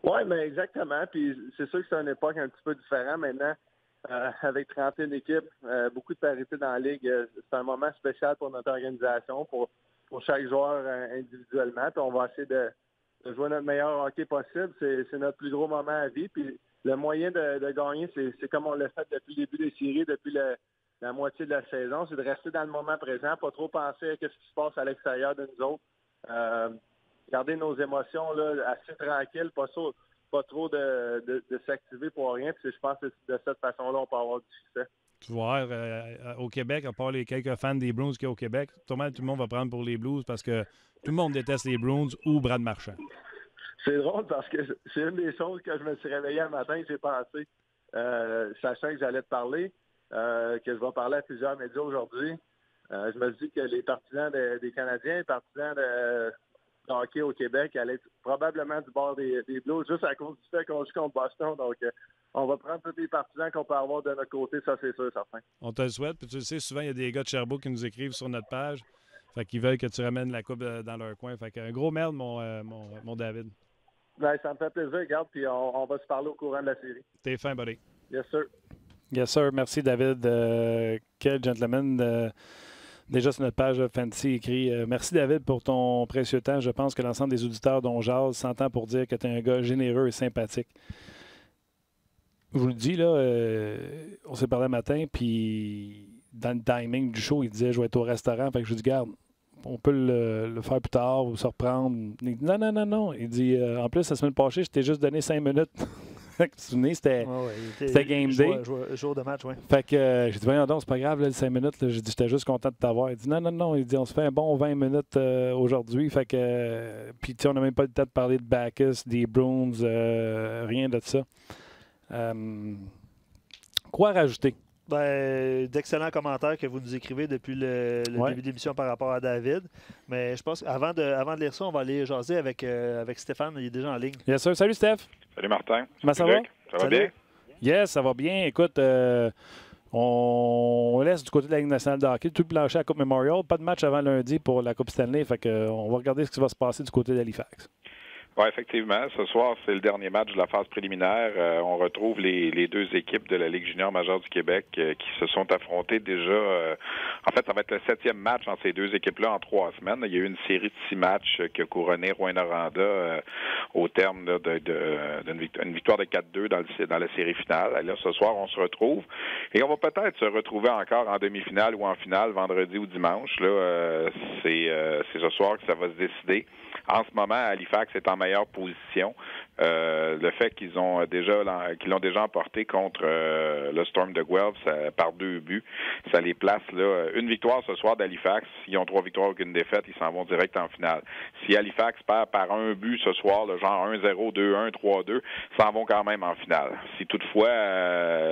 Oui, mais exactement. Puis c'est sûr que c'est une époque un petit peu différente maintenant. Avec 31 équipes, beaucoup de parité dans la Ligue, c'est un moment spécial pour notre organisation, pour chaque joueur individuellement. Puis on va essayer de jouer notre meilleur hockey possible. C'est notre plus gros moment à vie. Puis le moyen de gagner, c'est comme on l'a fait depuis le début des séries, depuis la moitié de la saison, c'est de rester dans le moment présent, pas trop penser à ce qui se passe à l'extérieur de nous autres. Garder nos émotions là, assez tranquilles, pas trop de s'activer pour rien. Puis je pense que de cette façon-là, on peut avoir du succès. Tu vois, au Québec, à part les quelques fans des Bruins qu'il y a au Québec, tout le monde va prendre pour les Blues parce que tout le monde déteste les Bruins ou Brad Marchand. C'est drôle parce que c'est une des choses que je me suis réveillé un matin et j'ai pensé, sachant que j'allais te parler, que je vais parler à plusieurs médias aujourd'hui. Je me suis dit que les partisans des Canadiens, les partisans de hockey au Québec allaient être probablement du bord des Blues juste à cause du fait qu'on joue contre Boston. Donc, on va prendre tous les partisans qu'on peut avoir de notre côté, ça c'est sûr, certain. On te le souhaite. Puis tu le sais, souvent, il y a des gars de Sherbrooke qui nous écrivent sur notre page. Fait qu'ils veulent que tu ramènes la coupe dans leur coin. Fait qu'un gros merde, mon David. Ben, ça me fait plaisir, regarde, puis on va se parler au courant de la série. T'es fin, buddy. Yes, sir. Yes, sir. Merci, David. Quel gentleman. Déjà sur notre page Fantasy écrit merci David pour ton précieux temps. Je pense que l'ensemble des auditeurs dont jase s'entend pour dire que tu es un gars généreux et sympathique. Je vous le dis, là, on s'est parlé un matin, puis dans le timing du show, il disait je vais être au restaurant. Fait que je lui dis garde, on peut le faire plus tard ou se reprendre. Il dit non. Il dit en plus, la semaine passée, je t'ai juste donné 5 minutes. Tu te souviens, c'était Game Day. Jour de match, oui. Fait que j'ai dit, voyons donc, c'est pas grave, là, les 5 minutes. J'ai dit, j'étais juste content de t'avoir. Il dit, non. Il dit, on se fait un bon 20 minutes aujourd'hui. Fait que, puis, tu sais, on n'a même pas le temps de parler de Bacchus, des Bruins, rien de ça. Quoi rajouter? Ben, d'excellents commentaires que vous nous écrivez depuis le début de l'émission par rapport à David. Mais je pense qu'avant de lire ça, on va aller jaser avec Stéphane. Il est déjà en ligne. Yes, sir. Salut, Steph. Salut, Martin. Comment ça va? Ça va bien? Yes, ça va bien. Écoute, on laisse du côté de la Ligue nationale de hockey tout le plancher à la Coupe Memorial. Pas de match avant lundi pour la Coupe Stanley. Fait que, on va regarder ce qui va se passer du côté d'Halifax. Oui, effectivement. Ce soir, c'est le dernier match de la phase préliminaire. On retrouve les deux équipes de la Ligue junior majeure du Québec qui se sont affrontées déjà. En fait, ça va être le 7e match entre ces deux équipes-là en 3 semaines. Il y a eu une série de 6 matchs qui a couronné Rouyn-Noranda au terme d'une victoire de 4-2 dans la série finale. Et là, ce soir, on se retrouve. Et on va peut-être se retrouver encore en demi-finale ou en finale vendredi ou dimanche. Là, c'est ce soir que ça va se décider. En ce moment, Halifax est en meilleure position. Le fait qu'ils l'ont déjà emporté contre le Storm de Guelph par 2 buts, ça les place là. Une victoire ce soir d'Halifax. S'ils ont 3 victoires aucune défaite, ils s'en vont direct en finale. Si Halifax perd par 1 but ce soir, le genre 1-0, 2-1, 3-2, s'en vont quand même en finale. Si toutefois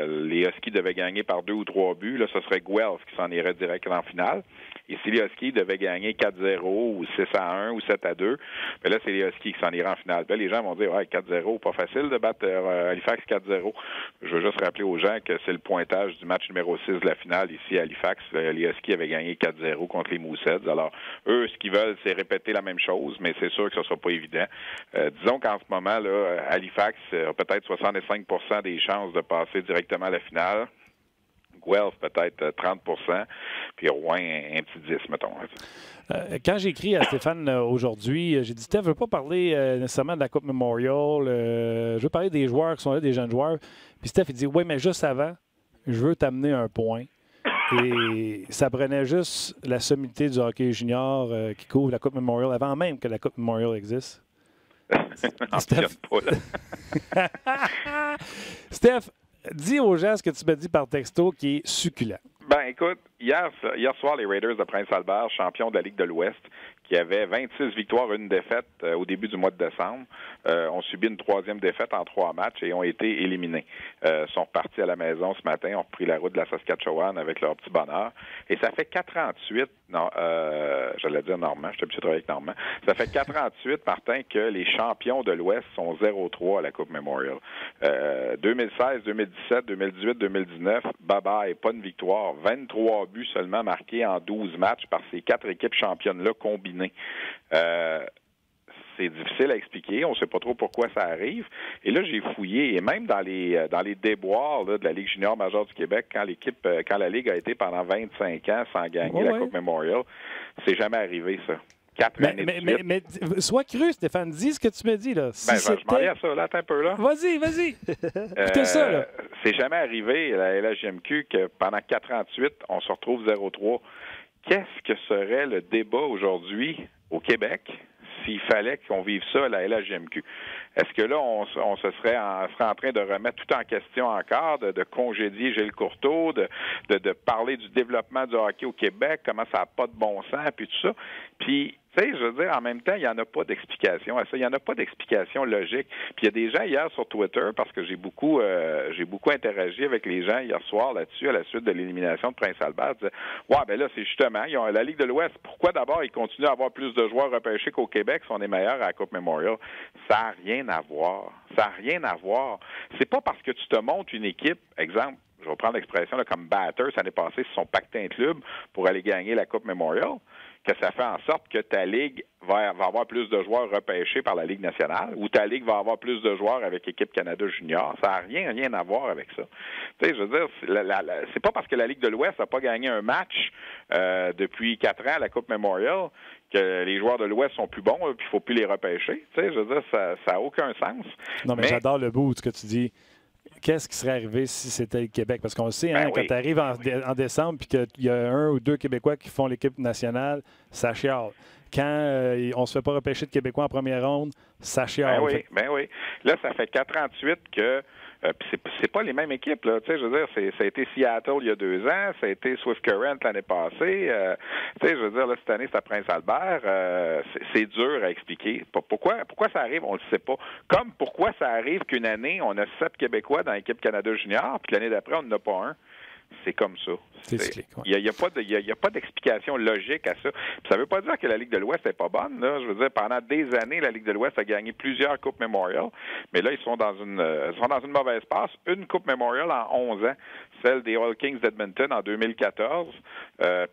les Huskies devaient gagner par 2 ou 3 buts, là, ce serait Guelph qui s'en irait direct en finale. Et si les Huskies devaient gagner 4-0 ou 6-1 ou 7-2, bien là, c'est les Huskies qui s'en iraient en finale. Bien, les gens vont dire, ouais, 4-0, pas facile de battre Halifax 4-0. Je veux juste rappeler aux gens que c'est le pointage du match numéro 6 de la finale ici à Halifax. Les Huskies avaient gagné 4-0 contre les Mooseheads. Alors, eux, ce qu'ils veulent, c'est répéter la même chose, mais c'est sûr que ce ne sera pas évident. Disons qu'en ce moment, là, Halifax a peut-être 65% des chances de passer directement à la finale. Guelph, peut-être 30%, puis Rouen, un petit 10, mettons. Quand j'ai écrit à Stéphane aujourd'hui, j'ai dit, Steph, je ne veux pas parler nécessairement de la Coupe Memorial, je veux parler des joueurs qui sont là, des jeunes joueurs. Puis Steph, il dit, oui, mais juste avant, je veux t'amener un point. Et ça prenait juste la sommité du hockey junior qui couvre la Coupe Memorial avant même que la Coupe Memorial existe. Steph... Steph, dis aux gens ce que tu m'as dit par texto qui est succulent. Ben, écoute, hier soir, les Raiders de Prince-Albert, champions de la Ligue de l'Ouest, qui avaient 26 victoires, 1 défaite au début du mois de décembre, ont subi une 3e défaite en 3 matchs et ont été éliminés. Sont repartis à la maison ce matin, ont repris la route de la Saskatchewan avec leur petit bonheur. Et ça fait 4-38, j'allais dire Normand, je suis habitué de travailler avec Normand. Ça fait 4-38, Martin, que les champions de l'Ouest sont 0-3 à la Coupe Memorial. 2016, 2017, 2018, 2019, bye-bye, pas une victoire. 23 buts seulement marqués en 12 matchs par ces 4 équipes championnes-là combinées. C'est difficile à expliquer. On ne sait pas trop pourquoi ça arrive. Et là, j'ai fouillé. Et même dans les déboires là, de la Ligue junior majeure du Québec, quand la Ligue a été pendant 25 ans sans gagner la Coupe Memorial, c'est jamais arrivé, ça. 4 années de suite. Mais sois cru, Stéphane. Dis ce que tu me dis, là. Si je m'en vais à ça, là. Attends un peu, là. Vas-y. Écoutez ça, là. C'est jamais arrivé, à la LHJMQ, que pendant 4-38, on se retrouve 0-3. Qu'est-ce que serait le débat aujourd'hui au Québec s'il fallait qu'on vive ça à la LHJMQ? Est-ce que là, on serait en train de remettre tout en question encore, de congédier Gilles Courteau, de parler du développement du hockey au Québec, comment ça n'a pas de bon sens, puis tout ça? Puis, tu sais, je veux dire, en même temps, il n'y en a pas d'explication à ça. Il n'y en a pas d'explication logique. Puis il y a des gens hier sur Twitter, parce que j'ai beaucoup interagi avec les gens hier soir là-dessus, à la suite de l'élimination de Prince-Albert, disaient, ouais, ben là, c'est justement, ils ont la Ligue de l'Ouest. Pourquoi d'abord ils continuent à avoir plus de joueurs repêchés qu'au Québec si on est meilleur à la Coupe Memorial? Ça n'a rien à voir. Ça n'a rien à voir. C'est pas parce que tu te montes une équipe, exemple, je vais prendre l'expression là, comme Batters, l'année passée, se sont pactés un club pour aller gagner la Coupe Memorial, que ça fait en sorte que ta Ligue va avoir plus de joueurs repêchés par la Ligue nationale ou ta Ligue va avoir plus de joueurs avec l'équipe Canada Junior. Ça n'a rien à voir avec ça. Tu sais, je veux dire, c'est pas parce que la Ligue de l'Ouest n'a pas gagné un match depuis 4 ans à la Coupe Memorial que les joueurs de l'Ouest sont plus bons puis il ne faut plus les repêcher. Tu sais, je veux dire, ça n'a aucun sens. Non, mais j'adore le bout de ce que tu dis. Qu'est-ce qui serait arrivé si c'était le Québec? Parce qu'on le sait, quand tu arrives en décembre et qu'il y a 1 ou 2 Québécois qui font l'équipe nationale, ça chiale. Quand on ne se fait pas repêcher de Québécois en première ronde, ça chiale. Ben oui. Là, ça fait 4-38 que c'est pas les mêmes équipes, là. Tu sais, je veux dire, ça a été Seattle il y a 2 ans, ça a été Swift Current l'année passée. Tu sais, je veux dire, là, cette année, c'est à Prince-Albert. C'est dur à expliquer. Pourquoi ça arrive, on le sait pas. Comme pourquoi ça arrive qu'une année, on a 7 Québécois dans l'équipe Canada Junior, puis l'année d'après, on n'en a pas un. c'est comme ça. C'est cyclique. Il n'y a pas d'explication logique à ça. Puis ça ne veut pas dire que la Ligue de l'Ouest n'est pas bonne. Là. Je veux dire, pendant des années, la Ligue de l'Ouest a gagné plusieurs Coupes Memorial, mais là, ils sont dans une mauvaise passe. Une Coupe Memorial en 11 ans, celle des Oil Kings d'Edmonton en 2014.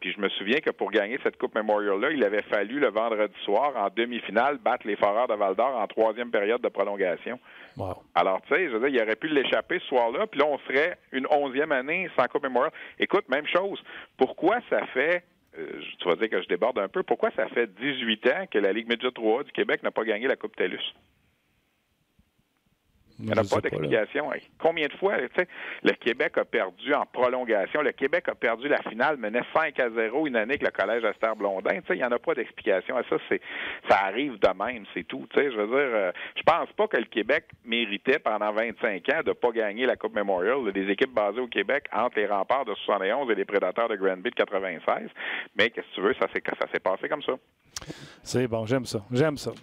Puis je me souviens que pour gagner cette Coupe Memorial-là, il avait fallu le vendredi soir, en demi-finale, battre les Foreurs de Val-d'Or en 3e période de prolongation. Wow. Alors, tu sais, je veux dire, il aurait pu l'échapper ce soir-là, puis là, on serait une 11e année sans Coupe Memorial. Écoute, même chose. Pourquoi ça fait, tu vas dire que je déborde un peu, pourquoi ça fait 18 ans que la Ligue Midget 3A du Québec n'a pas gagné la Coupe TELUS? Il n'y en a pas d'explication. Combien de fois, tu sais, le Québec a perdu en prolongation. Le Québec a perdu la finale, menait 5-0 une année avec le Collège Esther Blondin. Tu sais, il n'y en a pas d'explication à ça. Ça arrive de même, c'est tout. Tu sais, je veux dire, je pense pas que le Québec méritait pendant 25 ans de ne pas gagner la Coupe Memorial. Des équipes basées au Québec entre les Remparts de 71 et les Prédateurs de Granby de 96. Mais qu'est-ce que tu veux, ça s'est passé comme ça. C'est bon, j'aime ça.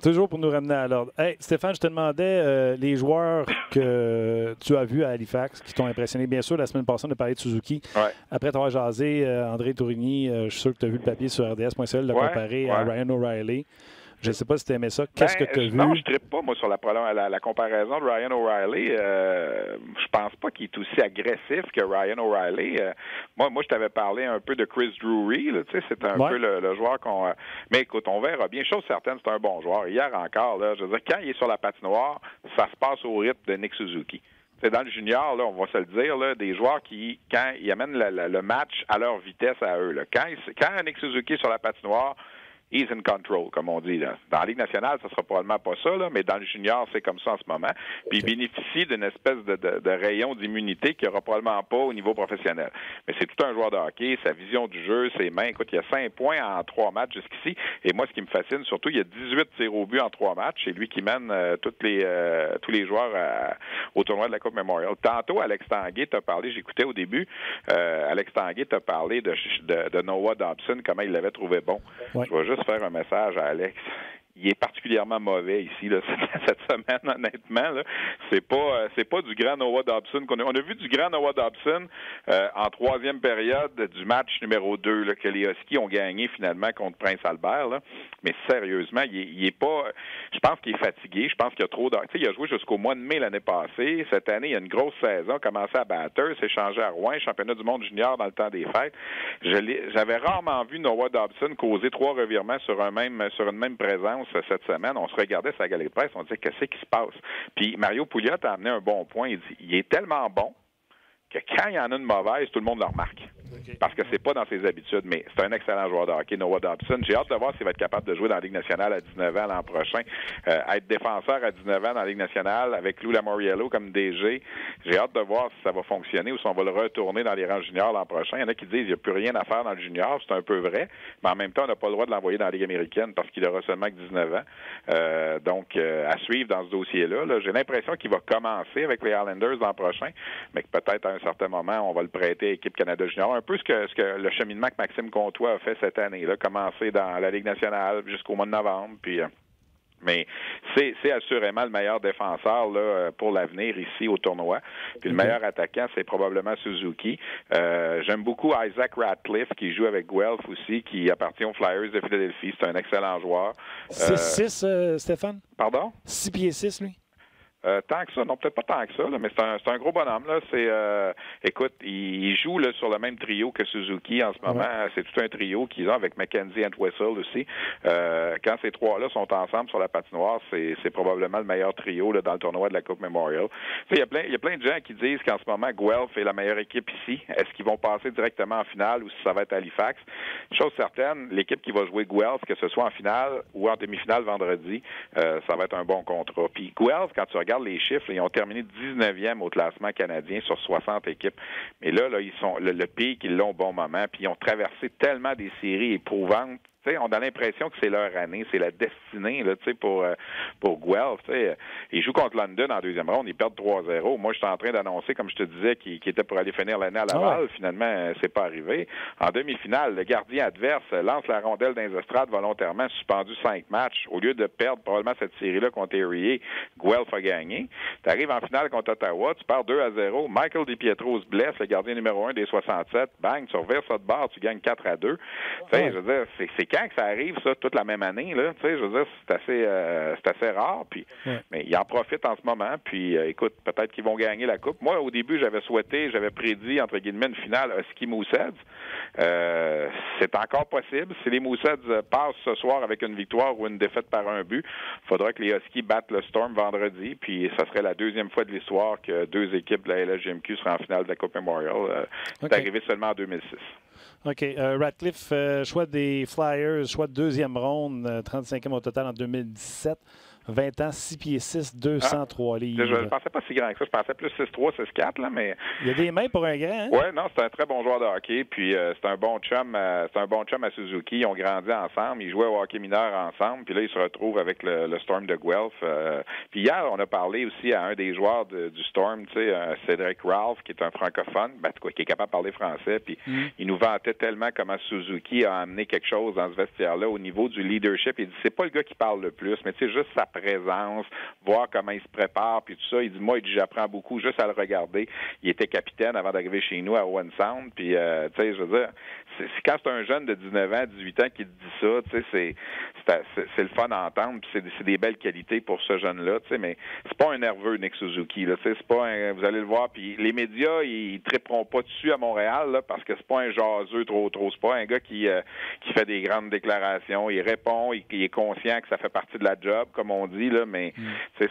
Toujours pour nous ramener à l'ordre. Hey, Stéphane, je te demandais les joueurs que tu as vus à Halifax qui t'ont impressionné. Bien sûr, la semaine passée, on a parlé de Suzuki. Ouais. Après t'avoir jasé, André Tourigny, je suis sûr que tu as vu le papier sur RDS.ca, le comparer à Ryan O'Reilly. Je ne sais pas si tu aimais ça. Qu'est-ce que tu as vu? Non, je ne trippe pas, moi, sur la comparaison de Ryan O'Reilly. Je pense pas qu'il est aussi agressif que Ryan O'Reilly. Moi, je t'avais parlé un peu de Chris Drury. C'est un peu le joueur qu'on... Mais écoute, on verra bien. Chose certaine, c'est un bon joueur. Hier encore, là, je veux dire, quand il est sur la patinoire, ça se passe au rythme de Nick Suzuki. C'est dans le junior, là, on va se le dire, là, des joueurs qui, quand ils amènent le match à leur vitesse à eux, là, quand Nick Suzuki est sur la patinoire, he's in control, comme on dit. Là. Dans la Ligue nationale, ça sera probablement pas ça, là, mais dans le junior, c'est comme ça en ce moment. Puis il bénéficie d'une espèce de rayon d'immunité qu'il n'y aura probablement pas au niveau professionnel. Mais c'est tout un joueur de hockey, sa vision du jeu, ses mains. Écoute, il y a 5 points en 3 matchs jusqu'ici. Et moi, ce qui me fascine, surtout, il y a 18 tirs au but en 3 matchs. C'est lui qui mène tous les joueurs au tournoi de la Coupe Memorial. Tantôt, Alex Tanguay t'a parlé, j'écoutais au début, Alex Tanguay t'a parlé de Noah Dobson, comment il l'avait trouvé bon. Ouais. Je vais juste faire un message à Alex. Il est particulièrement mauvais ici là, cette semaine, honnêtement. Là. C'est pas du grand Noah Dobson qu'on a. On a vu du grand Noah Dobson en 3e période du match numéro 2 là, que les Huskies ont gagné finalement contre Prince Albert. Là. Mais sérieusement, il est pas. Je pense qu'il est fatigué. Je pense qu'il y a trop de. Tu sais, il a joué jusqu'au mois de mai l'année passée. Cette année, il y a une grosse saison. Commencé à Bathurst, s'est changé à Rouen, championnat du monde junior dans le temps des fêtes. J'avais rarement vu Noah Dobson causer 3 revirements sur une même présence cette semaine. On se regardait sa galerie de presse, on disait qu'est-ce qui se passe. Puis Mario Pouliot a amené un bon point. Il dit il est tellement bon que quand il y en a une mauvaise, tout le monde le remarque. Okay. Parce que c'est pas dans ses habitudes, mais c'est un excellent joueur de hockey, Noah Dobson. J'ai hâte de voir s'il va être capable de jouer dans la Ligue nationale à 19 ans l'an prochain. Être défenseur à 19 ans dans la Ligue nationale avec Lou Lamoriello comme DG. J'ai hâte de voir si ça va fonctionner ou si on va le retourner dans les rangs juniors l'an prochain. Il y en a qui disent qu'il n'y a plus rien à faire dans le junior. C'est un peu vrai, mais en même temps, on n'a pas le droit de l'envoyer dans la Ligue américaine parce qu'il aura seulement que 19 ans. Donc, à suivre dans ce dossier-là. Là, j'ai l'impression qu'il va commencer avec les Islanders l'an prochain, mais que peut-être à un certain moment, on va le prêter à l'équipe Canada Junior. Un peu ce que le cheminement que Maxime Comtois a fait cette année, là, commencer dans la Ligue nationale jusqu'au mois de novembre, puis mais c'est assurément le meilleur défenseur là, pour l'avenir ici au tournoi. Puis le meilleur attaquant, c'est probablement Suzuki. J'aime beaucoup Isaac Ratcliffe qui joue avec Guelph aussi, qui appartient aux Flyers de Philadelphie. C'est un excellent joueur. 6'6", Stéphane? Pardon? 6 pieds 6, lui? Tant que ça, non, peut-être pas tant que ça, là, mais c'est un gros bonhomme. Là. Écoute, il joue là, sur le même trio que Suzuki en ce moment. Ouais. C'est tout un trio qu'ils ont avec McKenzie et Entwistle aussi. Quand ces trois-là sont ensemble sur la patinoire, c'est probablement le meilleur trio là, dans le tournoi de la Coupe Memorial. Il y a plein de gens qui disent qu'en ce moment, Guelph est la meilleure équipe ici. Est-ce qu'ils vont passer directement en finale ou si ça va être Halifax? Chose certaine, l'équipe qui va jouer Guelph, que ce soit en finale ou en demi-finale vendredi, ça va être un bon contrat. Puis Guelph, quand tu regardes les chiffres, ils ont terminé 19e au classement canadien sur 60 équipes. Mais là ils sont le pic, ils l'ont au bon moment, puis ils ont traversé tellement des séries éprouvantes. on a l'impression que c'est leur année, c'est la destinée là, pour Guelph. Ils jouent contre London en deuxième ronde, ils perdent 3-0. Moi, je suis en train d'annoncer, comme je te disais, qu'il était pour aller finir l'année à Laval. Finalement, c'est pas arrivé. En demi-finale, le gardien adverse lance la rondelle dans les estrades volontairement, suspendu 5 matchs. Au lieu de perdre probablement cette série-là contre Erie, Guelph a gagné. Tu arrives en finale contre Ottawa, tu perds 2-0. Michael DiPietro se blesse, le gardien numéro 1 des 67. Bang, tu reverses ça de bord, tu gagnes 4-2. Je veux dire, c'est quand que ça arrive, ça, toute la même année, là? Je veux dire, c'est assez rare. Puis, mais ils en profitent en ce moment. Puis, écoute, peut-être qu'ils vont gagner la Coupe. Moi, au début, j'avais prédit, entre guillemets, une finale Husky-Mooseheads. C'est encore possible. Si les Mooseheads passent ce soir avec une victoire ou une défaite par un but, il faudra que les Huskies battent le Storm vendredi. Puis, ça serait la deuxième fois de l'histoire que deux équipes de la LHJMQ seraient en finale de la Coupe Memorial. C'est arrivé seulement en 2006. OK. Ratcliffe, choix des Flyers, choix de deuxième ronde, 35e au total en 2017. 20 ans, 6 pieds 6, 203 livres. Je ne pensais pas si grand que ça. Je pensais plus 6-3, 6-4, là, mais... Il y a des mains pour un grand, hein? Oui, non, c'est un très bon joueur de hockey. Puis c'est un bon chum à Suzuki. Ils ont grandi ensemble. Ils jouaient au hockey mineur ensemble. Puis là, ils se retrouvent avec le Storm de Guelph. Puis hier, on a parlé aussi à un des joueurs du Storm, tu sais, Cédric Ralph, qui est un francophone, qui est capable de parler français. Puis il nous vantait tellement comment Suzuki a amené quelque chose dans ce vestiaire-là au niveau du leadership. Il dit, c'est pas le gars qui parle le plus, mais tu sais, juste sa présence, voir comment il se prépare, puis tout ça. Il dit, moi, j'apprends beaucoup juste à le regarder. Il était capitaine avant d'arriver chez nous à Owen Sound, puis, tu sais, je veux dire, quand c'est un jeune de 19 ans, 18 ans qui te dit ça, tu sais, c'est le fun à entendre, puis c'est des belles qualités pour ce jeune-là, tu sais, mais c'est pas un nerveux, Nick Suzuki, là, tu sais, c'est pas vous allez le voir, puis les médias, ils triperont pas dessus à Montréal, là, parce que c'est pas un jaseux trop, c'est pas un gars qui fait des grandes déclarations, il répond, il est conscient que ça fait partie de la job, comme on dit, là, mais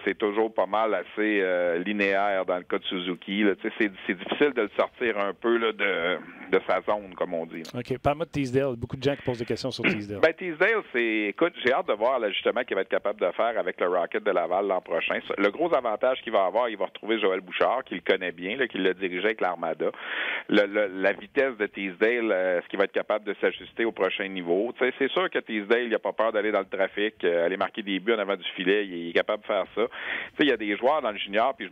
c'est toujours pas mal assez linéaire dans le cas de Suzuki. Là. C'est difficile de le sortir un peu là, de sa zone, comme on dit. Là. OK. Parle-moi de Teasdale. Beaucoup de gens qui posent des questions sur Teasdale. Teasdale, écoute, j'ai hâte de voir l'ajustement qu'il va être capable de faire avec le Rocket de Laval l'an prochain. Le gros avantage qu'il va avoir, il va retrouver Joël Bouchard, qui le connaît bien, là, qui l'a dirigé avec l'Armada. La vitesse de Teasdale, est-ce qu'il va être capable de s'ajuster au prochain niveau? T'sais, c'est sûr que Teasdale, il n'a pas peur d'aller dans le trafic, aller marquer des buts en avant du filet, il est capable de faire ça. Il y a des joueurs dans le junior, puis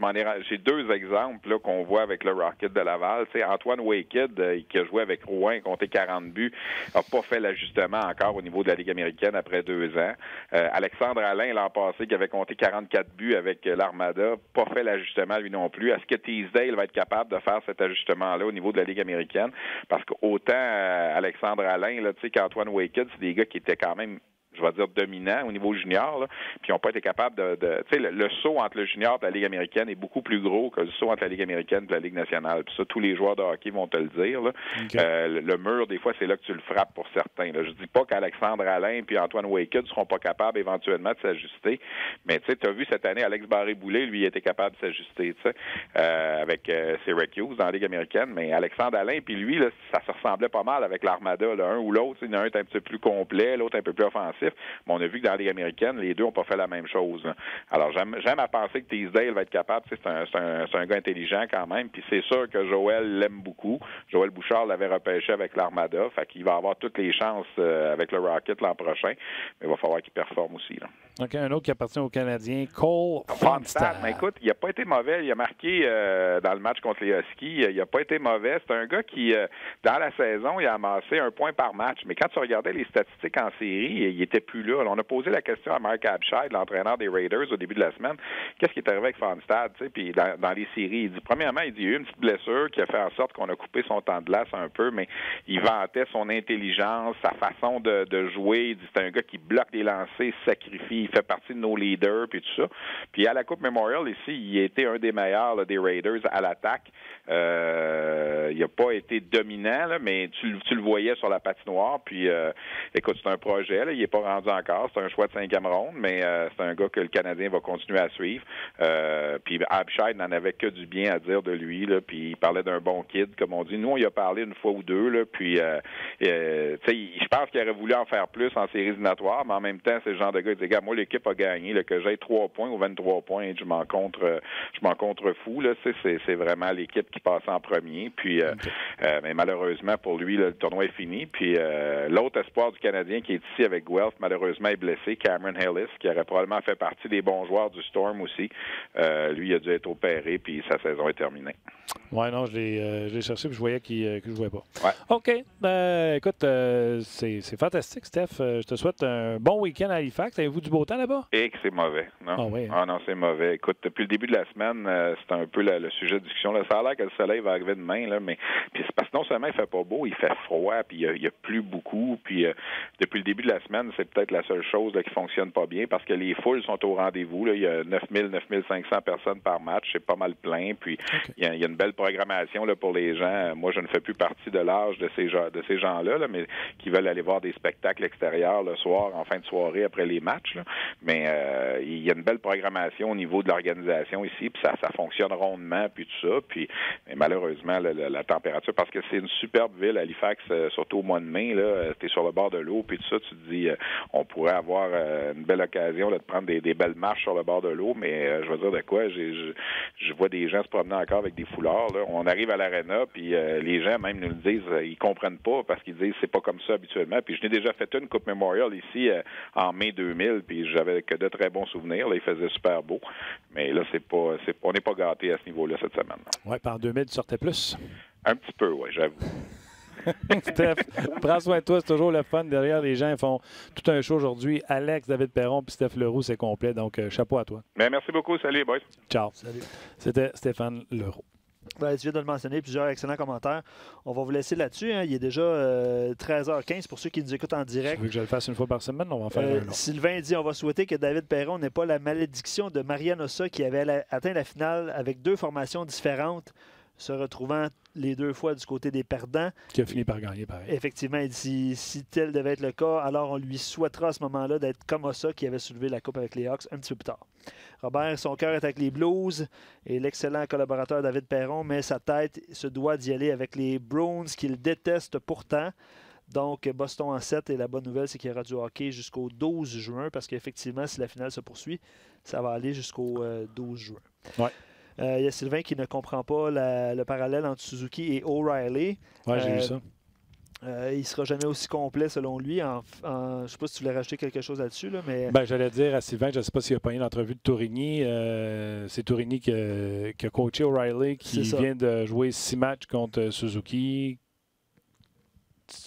j'ai deux exemples là, qu'on voit avec le Rocket de Laval. T'sais, Antoine Waked, qui a joué avec Rouen, compté 40 buts, n'a pas fait l'ajustement encore au niveau de la Ligue américaine après 2 ans. Alexandre Alain, l'an passé, qui avait compté 44 buts avec l'Armada, pas fait l'ajustement lui non plus. Est-ce que Teasdale va être capable de faire cet ajustement-là au niveau de la Ligue américaine? Parce qu'autant Alexandre Alain qu'Antoine Waked, c'est des gars qui étaient quand même, je vais dire, dominants au niveau junior, là, puis ils n'ont pas été capables tu sais, le saut entre le junior et la Ligue américaine est beaucoup plus gros que le saut entre la Ligue américaine et la Ligue nationale. Puis ça, tous les joueurs de hockey vont te le dire. Là. Okay. Le mur, des fois, c'est là que tu le frappes pour certains. Là. Je dis pas qu'Alexandre Alain et Antoine Waked ne seront pas capables éventuellement de s'ajuster, mais tu as vu cette année, Alex Barré-Boulet, lui, il était capable de s'ajuster avec Syracuse dans la Ligue américaine, mais Alexandre Alain, puis lui, là, ça se ressemblait pas mal avec l'Armada, là, un ou l'autre. Il y en a un est un petit peu plus complet, l'autre un peu plus offensif. Mais on a vu que dans la Ligue américaine, les deux n'ont pas fait la même chose. Là. Alors, j'aime à penser que Teasdale va être capable. C'est un gars intelligent quand même. Puis c'est sûr que Joël l'aime beaucoup. Joël Bouchard l'avait repêché avec l'Armada. Fait qu'il va avoir toutes les chances avec le Rocket l'an prochain. Mais il va falloir qu'il performe aussi. Là. OK, un autre qui appartient aux Canadiens, Cole Fonstad. Mais écoute, il n'a pas été mauvais. Il a marqué dans le match contre les Huskies. Il n'a pas été mauvais. C'est un gars qui, dans la saison, il a amassé 1 point par match. Mais quand tu regardais les statistiques en série, il était plus là. Alors, on a posé la question à Mark Abscheid, l'entraîneur des Raiders, au début de la semaine. Qu'est-ce qui est arrivé avec Fonstad? Puis dans les séries, il dit, premièrement, il y a eu une petite blessure qui a fait en sorte qu'on a coupé son temps de glace un peu, mais il vantait son intelligence, sa façon de jouer. Il dit, c'est un gars qui bloque les lancers, sacrifie, il fait partie de nos leaders, puis tout ça. Puis à la Coupe Memorial, ici, il était un des meilleurs là, des Raiders à l'attaque. Il n'a pas été dominant, là, mais tu le voyais sur la patinoire. Puis, écoute, c'est un projet. Là, il n'est pas rendu encore. C'est un choix de 5e ronde, mais c'est un gars que le Canadien va continuer à suivre. Puis Abshire n'en avait que du bien à dire de lui, là, puis il parlait d'un bon kid, comme on dit. Nous, on y a parlé une fois ou deux, là, puis je pense qu'il aurait voulu en faire plus en séries éliminatoires, mais en même temps, c'est le genre de gars qui dit, gars, moi, l'équipe a gagné, là, que j'aie 3 points ou 23 points, je m'en contrefous, là. C'est vraiment l'équipe qui passe en premier, puis mais malheureusement, pour lui, là, le tournoi est fini, puis l'autre espoir du Canadien qui est ici avec Guelph, malheureusement, est blessé, Cameron Ellis, qui aurait probablement fait partie des bons joueurs du Storm aussi. Lui, il a dû être opéré, puis sa saison est terminée. Oui, non, je l'ai cherché, puis je voyais qu'il ne jouait pas. Ouais. OK. Écoute, c'est fantastique, Steph. Je te souhaite un bon week-end à Halifax. Avez-vous du beau temps là-bas? Et que c'est mauvais. Non? Ah, oui, hein? Ah non, c'est mauvais. Écoute, depuis le début de la semaine, c'est un peu le sujet de discussion. Là. Ça a l'air que le soleil va arriver demain, là, mais puis c'est parce que non seulement il fait pas beau, il fait froid, puis il y a plu beaucoup. Puis depuis le début de la semaine, c'est peut-être la seule chose là, qui fonctionne pas bien parce que les foules sont au rendez-vous. Là. Il y a 9000, 9500 personnes par match. C'est pas mal plein. Puis il y a une belle programmation là, pour les gens. Moi, je ne fais plus partie de l'âge de ces gens-là, là, mais qui veulent aller voir des spectacles extérieurs le soir, en fin de soirée, après les matchs. Là. Mais il y a une belle programmation au niveau de l'organisation ici, puis ça fonctionne rondement, puis tout ça. Puis mais malheureusement, la température, parce que c'est une superbe ville, Halifax, surtout au mois de mai, là, t'es sur le bord de l'eau, puis tout ça, tu te dis, on pourrait avoir une belle occasion là, de prendre des belles marches sur le bord de l'eau, mais je veux dire de quoi, je vois des gens se promener encore avec des foulards. Là. On arrive à l'aréna, puis les gens même nous le disent, ils comprennent pas parce qu'ils disent c'est pas comme ça habituellement. Puis je n'ai déjà fait une Coupe Memorial ici en mai 2000, puis j'avais que de très bons souvenirs. Là, il faisait super beau, mais là on n'est pas gâtés à ce niveau-là cette semaine. Oui, par 2000, tu sortais plus. Un petit peu, oui, j'avoue. Steph, prends soin de toi, c'est toujours le fun. Derrière, les gens font tout un show aujourd'hui. Alex, David Perron puis Steph Leroux, c'est complet. Donc, chapeau à toi. Mais merci beaucoup. Salut, boys. Ciao. Salut. C'était Stéphane Leroux. Ben, tu viens de le mentionner, plusieurs excellents commentaires. On va vous laisser là-dessus. Hein. Il est déjà 13h15 pour ceux qui nous écoutent en direct. Tu veux que je le fasse une fois par semaine? On va en faire un long. Sylvain dit on va souhaiter que David Perron n'ait pas la malédiction de Marian Hossa qui avait atteint la finale avec 2 formations différentes, se retrouvant les 2 fois du côté des perdants. Qui a fini par gagner, pareil. Effectivement, il dit si tel devait être le cas, alors on lui souhaitera à ce moment-là d'être comme Hossa qui avait soulevé la Coupe avec les Hawks un petit peu plus tard. Robert, son cœur est avec les Blues et l'excellent collaborateur David Perron, mais sa tête se doit d'y aller avec les Bruins qu'il déteste pourtant. Donc, Boston en 7 et la bonne nouvelle, c'est qu'il y aura du hockey jusqu'au 12 juin parce qu'effectivement, si la finale se poursuit, ça va aller jusqu'au 12 juin. Ouais. Il y a Sylvain qui ne comprend pas le parallèle entre Suzuki et O'Reilly. Oui, j'ai vu ça. Il ne sera jamais aussi complet selon lui. Je ne sais pas si tu voulais rajouter quelque chose là-dessus. Là, mais... Ben, j'allais dire à Sylvain, je ne sais pas s'il a pogné l'entrevue de Tourigny. C'est Tourigny qui a coaché O'Reilly, qui vient de jouer 6 matchs contre Suzuki.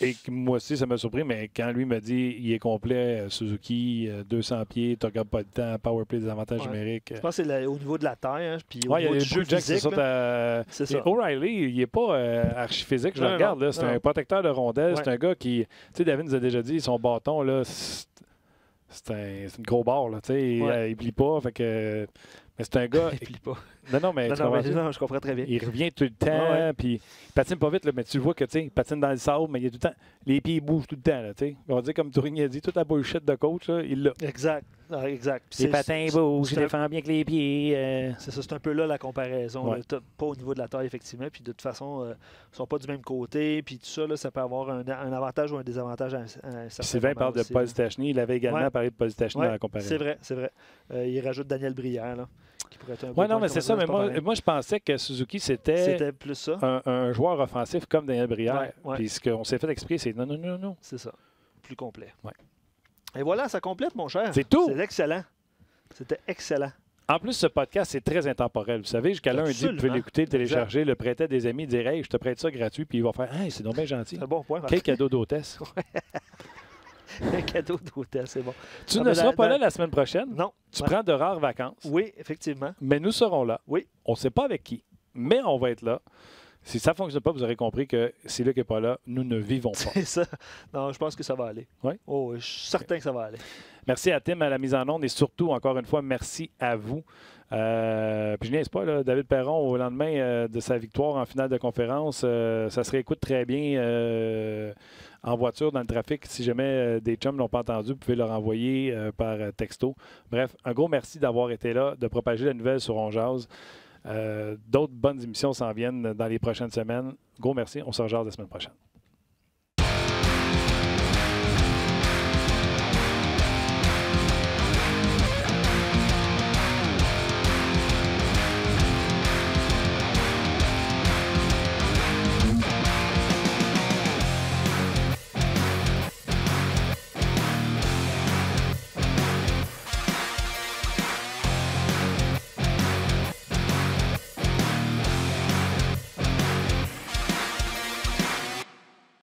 Et moi aussi, ça m'a surpris, mais quand lui me dit il est complet, Suzuki, 200 pieds, tu ne regardes pas le temps, powerplay, des avantages numériques. Je pense que c'est au niveau de la taille, hein, puis au niveau du jeu physique. C'est ça. O'Reilly, il n'est pas archi-physique, je le regarde. Là, c'est un protecteur de rondelles. Ouais. C'est un gars qui, tu sais, David nous a déjà dit, son bâton, là, c'est une gros barre. Là, il ne plie pas. Fait que, mais c'est un gars. Il plie pas. Non, mais je comprends très bien. Il revient tout le temps, puis il patine pas vite, là, mais tu le vois que il patine dans le sable, mais il a tout le temps. Les pieds bougent tout le temps. Là, on va dire, comme Tourigny a dit, toute la bullshit de coach, là, il l'a. Exact. Les patins bougent, il défend bien avec les pieds. C'est ça, c'est un peu là la comparaison. Ouais. Là, pas au niveau de la taille, effectivement. Puis de toute façon, ils ne sont pas du même côté. Puis tout ça, là, ça peut avoir un avantage ou un désavantage à un certain Sylvain parle de Paul Stachny. Il avait également parlé de Paul Stachny dans la comparaison. C'est vrai. Il rajoute Daniel Brière, là, qui pourrait être un non, mais c'est ça. Mais moi, je pensais que Suzuki, c'était plus ça. Un joueur offensif comme Daniel Brière. Ouais. Puis ce qu'on s'est fait expliquer, c'est non. C'est ça. Plus complet. Ouais. Et voilà, ça complète, mon cher. C'est tout. C'est excellent. C'était excellent. En plus, ce podcast, c'est très intemporel. Vous savez, jusqu'à lundi, vous pouvez l'écouter, le télécharger, le prêter à des amis, dire « Hey, je te prête ça gratuit », puis il va faire « Hey, c'est donc bien gentil. » C'est un bon point. Quel cadeau d'hôtesse. Un cadeau d'hôtesse, c'est bon. Tu ne seras pas là la semaine prochaine. Non. Tu prends de rares vacances. Oui, effectivement. Mais nous serons là. Oui. On ne sait pas avec qui, mais on va être là. Si ça ne fonctionne pas, vous aurez compris que si Luc n'est pas là, nous ne vivons pas. C'est ça. Non, je pense que ça va aller. Oui? Oh, je suis certain que ça va aller. Merci à Tim à la mise en onde et surtout, encore une fois, merci à vous. Puis je niaise pas, là, David Perron, au lendemain de sa victoire en finale de conférence, ça se réécoute très bien en voiture, dans le trafic. Si jamais des chums ne l'ont pas entendu, vous pouvez leur envoyer par texto. Bref, un gros merci d'avoir été là, de propager la nouvelle sur On Jase. D'autres bonnes émissions s'en viennent dans les prochaines semaines. Gros merci. On se rejase la semaine prochaine.